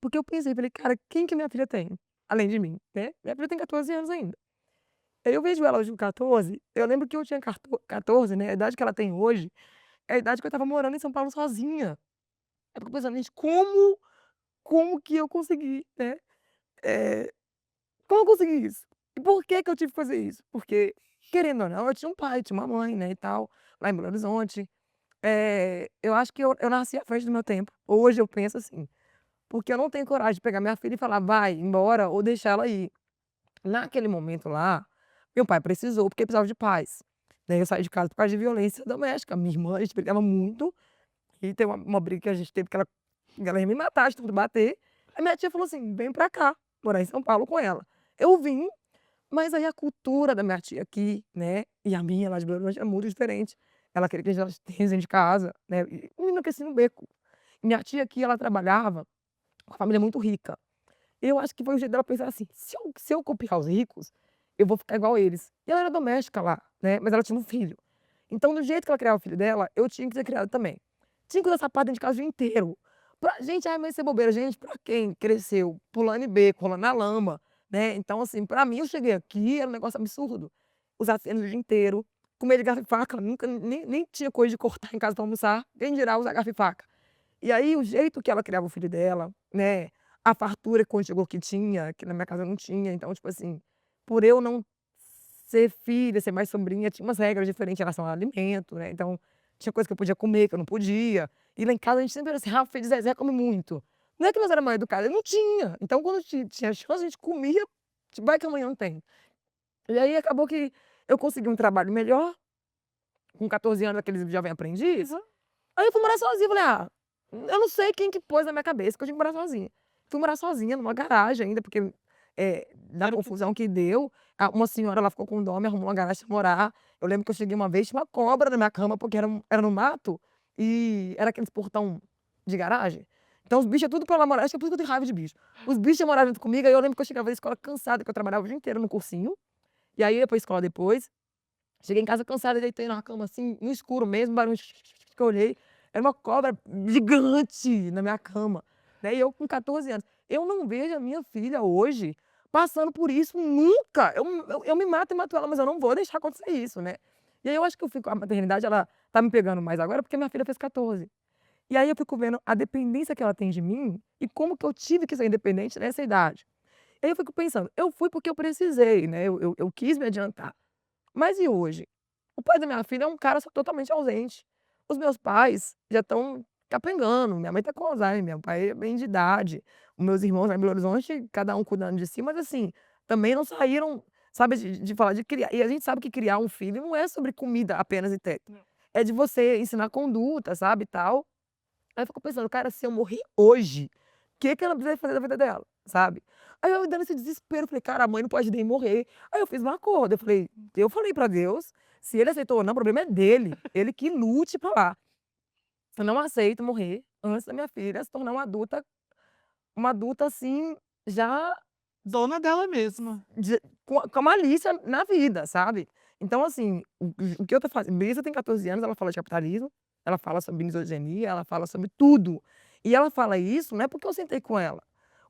porque eu pensei, falei: "Cara, quem que minha filha tem? Além de mim", né. Minha filha tem 14 anos ainda. Aí eu vejo ela hoje com 14, eu lembro que eu tinha 14, né, a idade que ela tem hoje, é a idade que eu estava morando em São Paulo sozinha. Eu fico pensando: "Gente, como que eu consegui, né, eh, como eu consegui isso? E por que que eu tive que fazer isso?" Porque, querendo ou não, eu tinha um pai, tinha uma mãe, né, e tal, lá em Belo Horizonte. Eu acho que eu nasci à frente do meu tempo. Hoje eu penso assim, porque eu não tenho coragem de pegar minha filha e falar: "Vai embora", ou deixar ela ir. Naquele momento lá, meu pai precisou, porque precisava de paz. Daí eu saí de casa por causa de violência doméstica. Minha irmã, a gente brigava muito, e tem uma briga que a gente teve que ela ia me matar de tanto bater. Aí minha tia falou assim: "Vem pra cá, morar em São Paulo com ela". Eu vim, mas aí a cultura da minha tia aqui, né, e a minha lá de Belo Horizonte é muito diferente. Ela queria que a gente estivesse dentro de casa, né, e menina cresci no beco. Minha tia aqui, ela trabalhava com uma família muito rica. Eu acho que foi o jeito dela pensar assim: "Se eu copiar os ricos, eu vou ficar igual eles". E ela era doméstica lá, né, mas ela tinha um filho. Então, do jeito que ela criava o filho dela, eu tinha que ser criado também. Tinha que usar sapato dentro de casa o dia inteiro. Gente, ai, mas isso é bobeira. Gente, pra quem cresceu pulando em beco, rolando na lama, né, então, assim, pra mim, eu cheguei aqui, era um negócio absurdo. Usar tênis o dia inteiro, comer de garfo e faca, nunca nem tinha coisa de cortar em casa pra almoçar, quem dirá usar garfo e faca. E aí o jeito que ela criava o filho dela, né, a fartura quando chegou que tinha, que na minha casa não tinha, então, tipo assim, por eu não ser filha, ser mais sobrinha, tinha umas regras diferentes em relação ao alimento, né, então, tinha coisa que eu podia comer, que eu não podia. E lá em casa a gente sempre era assim: "Rafa e Zezé come muito". Não é que nós era mal educada, não tinha. Então quando tinha chance, a gente comia, tipo, vai que amanhã não tem. E aí acabou que eu consegui um trabalho melhor, com 14 anos, aqueles jovem aprendiz. Aham. Aí eu fui morar sozinha, falei: "Ah, eu não sei quem que pôs na minha cabeça que eu tinha que morar sozinha". Fui morar sozinha numa garagem ainda, porque, da Era o que confusão que deu, uma senhora lá ficou com dó, me arrumou uma garagem pra morar. Eu lembro que eu cheguei uma vez, tinha uma cobra na minha cama, porque era no mato, e era aqueles portão de garagem. Então os bichos é tudo pra lá morar, acho que é por isso que eu tenho raiva de bicho. Os bichos iam morar junto comigo, aí eu lembro que eu chegava da escola cansada, que eu trabalhava o dia inteiro no cursinho, e aí ia pra escola depois. Cheguei em casa cansada, deitei na cama, assim, no escuro mesmo, barulho que eu olhei, era uma cobra gigante na minha cama, né, e eu com 14 anos. Eu não vejo a minha filha hoje passando por isso nunca. Eu me mato e mato ela, mas eu não vou deixar acontecer isso, né. E aí eu acho que eu fico a maternidade, ela tá me pegando mais agora, porque minha filha fez 14. E aí eu fico vendo a dependência que ela tem de mim e como que eu tive que ser independente nessa idade. E aí eu fico pensando, eu fui porque eu precisei, né, eu quis me adiantar. Mas e hoje? O pai da minha filha é um cara totalmente ausente. Os meus pais já estão capengando, minha mãe tá com Alzheimer, meu pai é bem de idade, os meus irmãos lá em Belo Horizonte, cada um cuidando de si, mas assim, também não saíram, sabe, de falar de criar, e a gente sabe que criar um filho não é sobre comida apenas e teto, não. é de você ensinar conduta, sabe, e tal. Aí eu fico pensando: "Cara, se eu morrer hoje, o que que ela vai fazer da vida dela?", sabe. Aí eu dando esse desespero, falei: "Cara, a mãe não pode nem morrer". Aí eu fiz um acordo, eu falei pra Deus, se ele aceitou ou não, o problema é dele, ele que lute pra lá. Eu não aceito morrer antes da minha filha se tornar uma adulta uma adulta, assim, já Dona dela mesma. com a malícia na vida, sabe. Então, assim, o que eu tô fazendo Brisa tem 14 anos, ela fala de capitalismo, ela fala sobre misoginia, ela fala sobre tudo. E ela fala isso não é porque eu sentei com ela.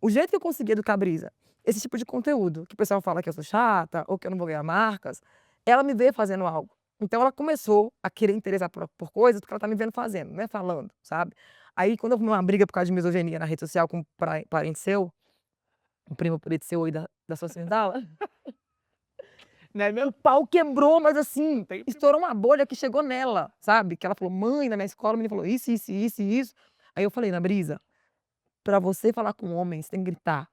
O jeito que eu consegui educar a Brisa, esse tipo de conteúdo, que o pessoal fala que eu sou chata ou que eu não vou ganhar marcas, ela me vê fazendo algo. Então ela começou a querer interessar por coisas porque ela tá me vendo fazendo, né, falando, sabe. Aí quando eu arrumei uma briga por causa de misoginia na rede social com um parente seu, um primo preto seu aí da sua senzala, Né, o meu pau quebrou, mas assim, sempre estourou uma bolha que chegou nela, sabe. Que ela falou: "Mãe, na minha escola o menino falou isso, isso, isso e isso". Aí eu falei: "Na Brisa, pra você falar com homem, você tem que gritar.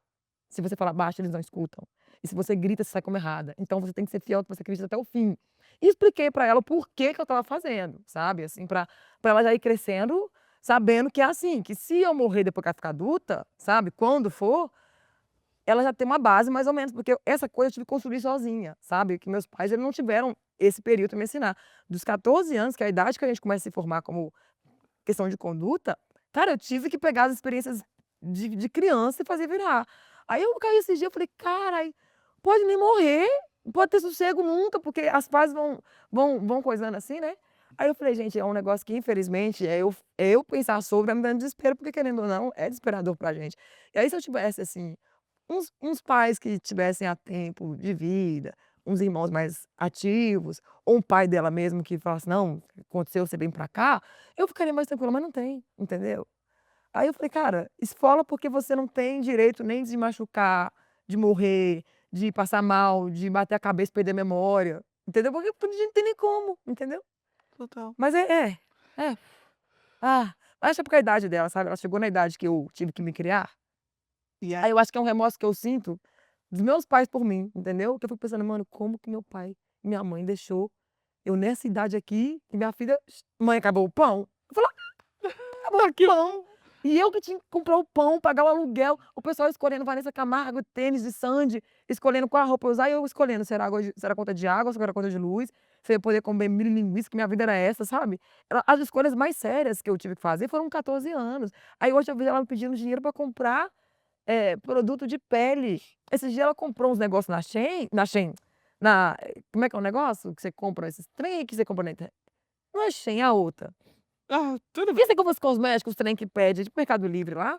Se você falar baixo, eles não escutam. E se você grita, você sai como errada. Então você tem que ser fiel ao que você acredita até o fim". E expliquei pra ela o porquê que eu estava fazendo, sabe, assim, pra ela já ir crescendo sabendo que é assim, que se eu morrer depois que ela ficar adulta, sabe, quando for, ela já tem uma base mais ou menos, porque essa coisa eu tive que construir sozinha, sabe, que meus pais eles não tiveram esse período pra me ensinar. Dos 14 anos, que é a idade que a gente começa a se formar como questão de conduta, cara, eu tive que pegar as experiências de criança e fazer virar. Aí eu caí esses dias, eu falei: "Carai, pode nem morrer, não pode ter sossego nunca, porque as fases vão coisando assim, né". Aí eu falei: "Gente, é um negócio que infelizmente é eu pensar sobre, vai me dando desespero, porque querendo ou não, é desesperador pra gente". E aí se eu tivesse, assim, uns pais que tivessem a tempo de vida, uns irmãos mais ativos, ou um pai dela mesmo que falasse: "Não, aconteceu, você vem pra cá", eu ficaria mais tranquila, mas não tem, entendeu? Aí eu falei: "Cara, esfola porque você não tem direito nem de machucar, de morrer, de passar mal, de bater a cabeça e perder a memória", entendeu? Porque a gente não tem nem como, entendeu? total. Mas é. Ah, acho que é porque a idade dela, sabe, ela chegou na idade que eu tive que me criar, E aí aí eu acho que é um remorso que eu sinto dos meus pais por mim, entendeu? Que eu fico pensando: "Mano, como que meu pai e minha mãe deixou eu nessa idade aqui, que minha filha: 'Mãe, acabou o pão'". Eu falo: "Acabou tá o aqui pão". E eu que tinha que comprar o pão, pagar o aluguel, o pessoal escolhendo Vanessa Camargo, tênis de Sandy, escolhendo qual roupa usar e eu escolhendo se era conta de água, se era conta de luz, se eu ia poder comer milho e linguiça, que minha vida era essa, sabe. As escolhas mais sérias que eu tive que fazer foram com 14 anos. Aí hoje eu vejo ela me pedindo dinheiro pra comprar, produto de pele. Esses dias ela comprou uns negócios na Shein, como é que é o negócio que você compra esses trem que você compra na internet, não é Shein, é a outra. tudo bem. Pensa que eu fosse cosméticos, os trem que pede, tipo Mercado Livre lá,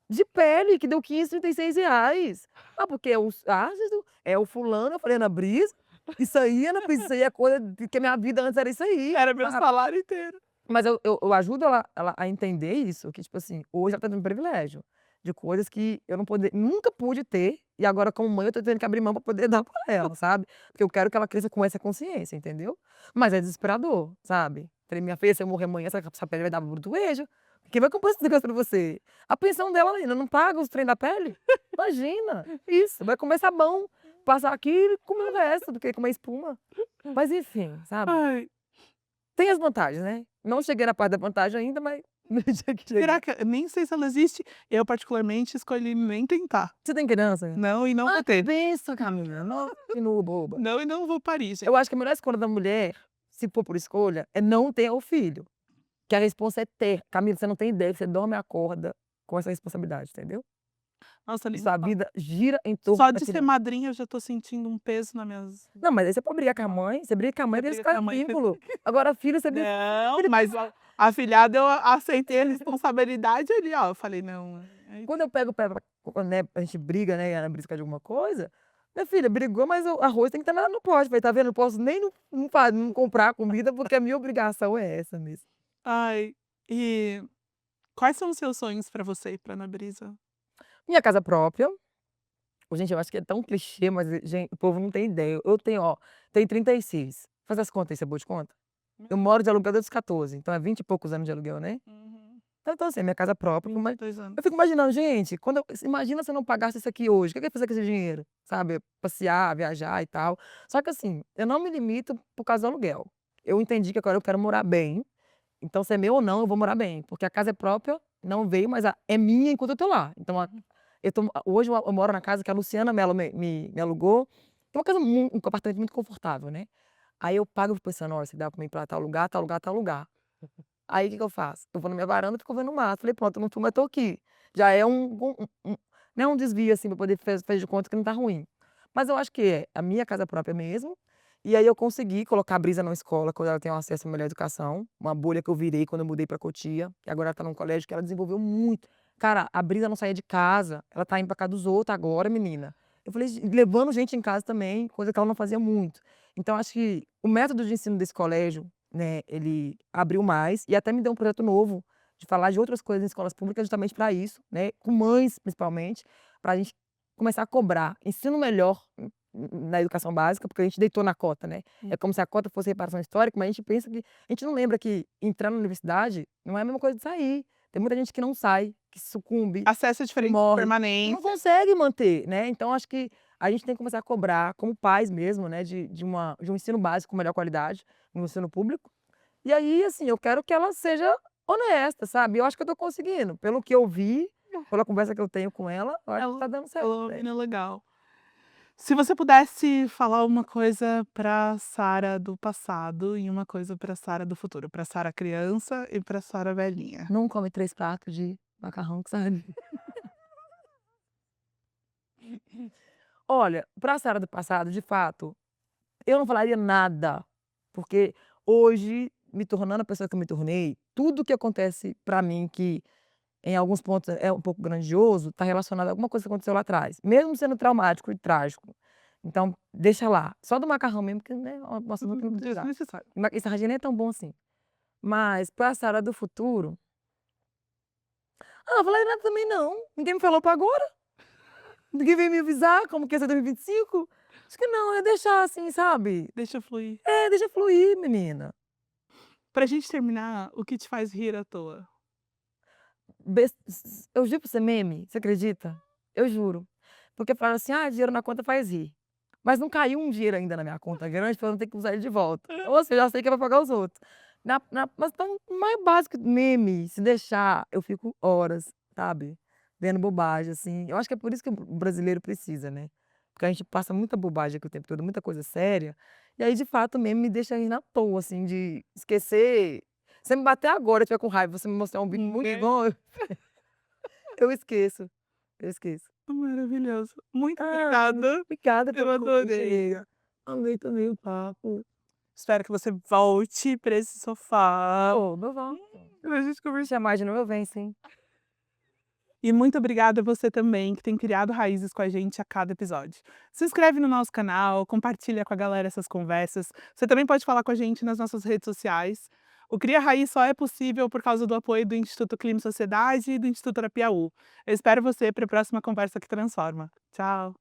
de pele, que deu R$ 15,36. Ah, porque é os ácido, é o fulano, eu falei: "Ana Brisa, isso aí, Ana Brisa, isso aí é coisa de que a minha vida antes era isso aí", Era meu sabe. salário inteiro. Mas eu ajudo ela a entender isso, que tipo assim, hoje ela tá tendo um privilégio, de coisas que eu não nunca pude ter, e agora como mãe eu tô tendo que abrir mão pra poder dar pra ela, sabe. Porque eu quero que ela cresça com essa consciência, entendeu. Mas é desesperador, sabe. Falei: "Minha filha, se eu morrer amanhã, essa pele vai dar brutuejo. Quem vai comprar esse negócio pra você? A pensão dela ainda não paga os trem da pele? Imagina, isso, vai comer sabão, passar aqui e comer o resto, do que comer espuma". Mas enfim, sabe. Ai, Tem as vantagens, né. Não cheguei na parte da vantagem ainda, mas no dia que será chegar. que nem sei se ela existe. Eu particularmente escolhi nem tentar. Você tem criança? Não e não Ah, vou ter. pensa, Camila, nossa, continua boba. Não e não vou parir, gente. Eu acho que a melhor escolha da mulher, se for por escolha, é não ter o filho, que a responsa é ter. Camila, você não tem ideia, você dorme e acorda com essa responsabilidade, entendeu. Nossa, E nem me sua fala. vida gira em torno Só da de ser criança. madrinha eu já tô sentindo um peso nas minhas Não, mas aí você pode brigar com a mãe, você briga com a mãe você pra eles briga com ficarem a mãe vínculo. Agora filho, você briga não, filho mas a afilhada eu aceitei a responsabilidade ali, ó, eu falei: "Não, aí quando eu pego pra, né, a gente briga, né, ela brisca de alguma coisa, minha filha brigou, mas o arroz tem que estar no pote, falei: "Tá vendo, não posso nem não comprar comida, porque a minha obrigação é essa mesmo". ai, e quais são os seus sonhos pra você e pra Ana Brisa? Minha casa própria, ô gente, eu acho que é tão clichê, mas o povo não tem ideia. Eu tenho, ó, tenho 36, faz as contas aí, você é boa de conta? Eu moro de aluguel desde os 14, então é 20 e poucos anos de aluguel, né. Uhum. Então assim, minha casa própria, eu 22 anos. fico imaginando: "Gente, quando eu imagina se eu não pagasse isso aqui hoje, o que que eu ia fazer com esse dinheiro?", sabe, passear, viajar e tal. Só que assim, eu não me limito por causa do aluguel. Eu entendi que agora eu quero morar bem, então se é meu ou não, eu vou morar bem, porque a casa é própria, não veio, mas é minha enquanto eu tô lá. Então hoje eu moro na casa que a Luciana Mello me alugou, é uma casa um apartamento muito confortável, né. Aí eu pago, fico pensando: "Olha, se dá pra mim ir pra tal lugar, tal lugar, tal lugar". Aí o que que eu faço? Eu vou na minha varanda e fico vendo o mar. Falei: "Pronto, eu não fui, mas tô aqui". já é não é um desvio, assim, pra poder fazer de conta que não tá ruim. Mas eu acho que é a minha casa própria mesmo, e aí eu consegui colocar a Brisa numa escola quando ela tem um acesso a melhor educação, uma bolha que eu virei quando eu mudei pra Cotia, e agora ela tá num colégio que ela desenvolveu muito. Cara, a Brisa não saía de casa, ela tá indo pra casa dos outros agora, menina. Eu falei: Levando gente em casa também", coisa que ela não fazia muito. Então acho que o método de ensino desse colégio, né, ele abriu mais e até me deu um projeto novo de falar de outras coisas em escolas públicas justamente para isso, né, com mães principalmente, para a gente começar a cobrar ensino melhor na educação básica, porque a gente deitou na cota, né. É como se a cota fosse reparação histórica, mas a gente pensa que a gente não lembra que entrar na universidade não é a mesma coisa de sair. Tem muita gente que não sai, que sucumbe, Acesso a que diferentes morre, que não permanências. consegue manter, né. Então acho que a gente tem que começar a cobrar, como pais mesmo, né, de um ensino básico com melhor qualidade no ensino público. E aí, assim, eu quero que ela seja honesta, sabe. Eu acho que eu tô conseguindo, pelo que eu vi, pela conversa que eu tenho com ela, eu acho que Ela tá dando ela certo, é uma né. menina legal. Se você pudesse falar uma coisa pra Sara do passado e uma coisa pra Sara do futuro, pra Sara criança e pra Sara velhinha. Não come 3 pratos de macarrão que sabe. Olha, pra Sara do passado, de fato, eu não falaria nada, porque hoje, me tornando a pessoa que eu me tornei, tudo que acontece pra mim que em alguns pontos é um pouco grandioso, está relacionado a alguma coisa que aconteceu lá atrás, mesmo sendo traumático e trágico. Então, deixa lá. Só do macarrão mesmo, que, né, é um assunto que não precisava. Desnecessário. E sardinha nem é tão bom assim. Mas pra Sara do futuro, não falei nada também não. Ninguém me falou pra agora. Ninguém veio me avisar como que ia ser 2025. Acho que não, é deixar assim, sabe. Deixa fluir. É, deixa fluir, menina. Pra gente terminar, o que te faz rir à toa? Eu juro pra você meme, você acredita? Eu juro. Porque falaram assim: "Ah, dinheiro na conta faz rir". Mas não caiu um dinheiro ainda na minha conta grande pra eu não ter que usar ele de volta. Ou seja, eu já sei que é pra pagar os outros. Mas tão mais básico, meme, se deixar, eu fico horas, sabe, vendo bobagem, assim. Eu acho que é por isso que o brasileiro precisa, né. Porque a gente passa muita bobagem aqui o tempo todo, muita coisa séria, e aí de fato o meme me deixa rindo à toa, assim, de esquecer. Se você me bater agora, eu estiver com raiva, você me mostrar um vídeo muito Né? bom, eu esqueço, eu esqueço. Maravilhoso. Muito Ah, obrigada, obrigada eu pelo convite, adorei. amiga. Amei também o papo. Espero que você volte pra esse sofá, Ô, meu volto. pra gente Se conversar. chamar de novo, eu venho sim. E muito obrigada a você também, que tem criado raízes com a gente a cada episódio. Se inscreve no nosso canal, compartilha com a galera essas conversas. Você também pode falar com a gente nas nossas redes sociais. O Cria Raiz só é possível por causa do apoio do Instituto Clima e Sociedade e do Instituto Arapiaú. Eu espero você para a próxima Conversa que Transforma. Tchau!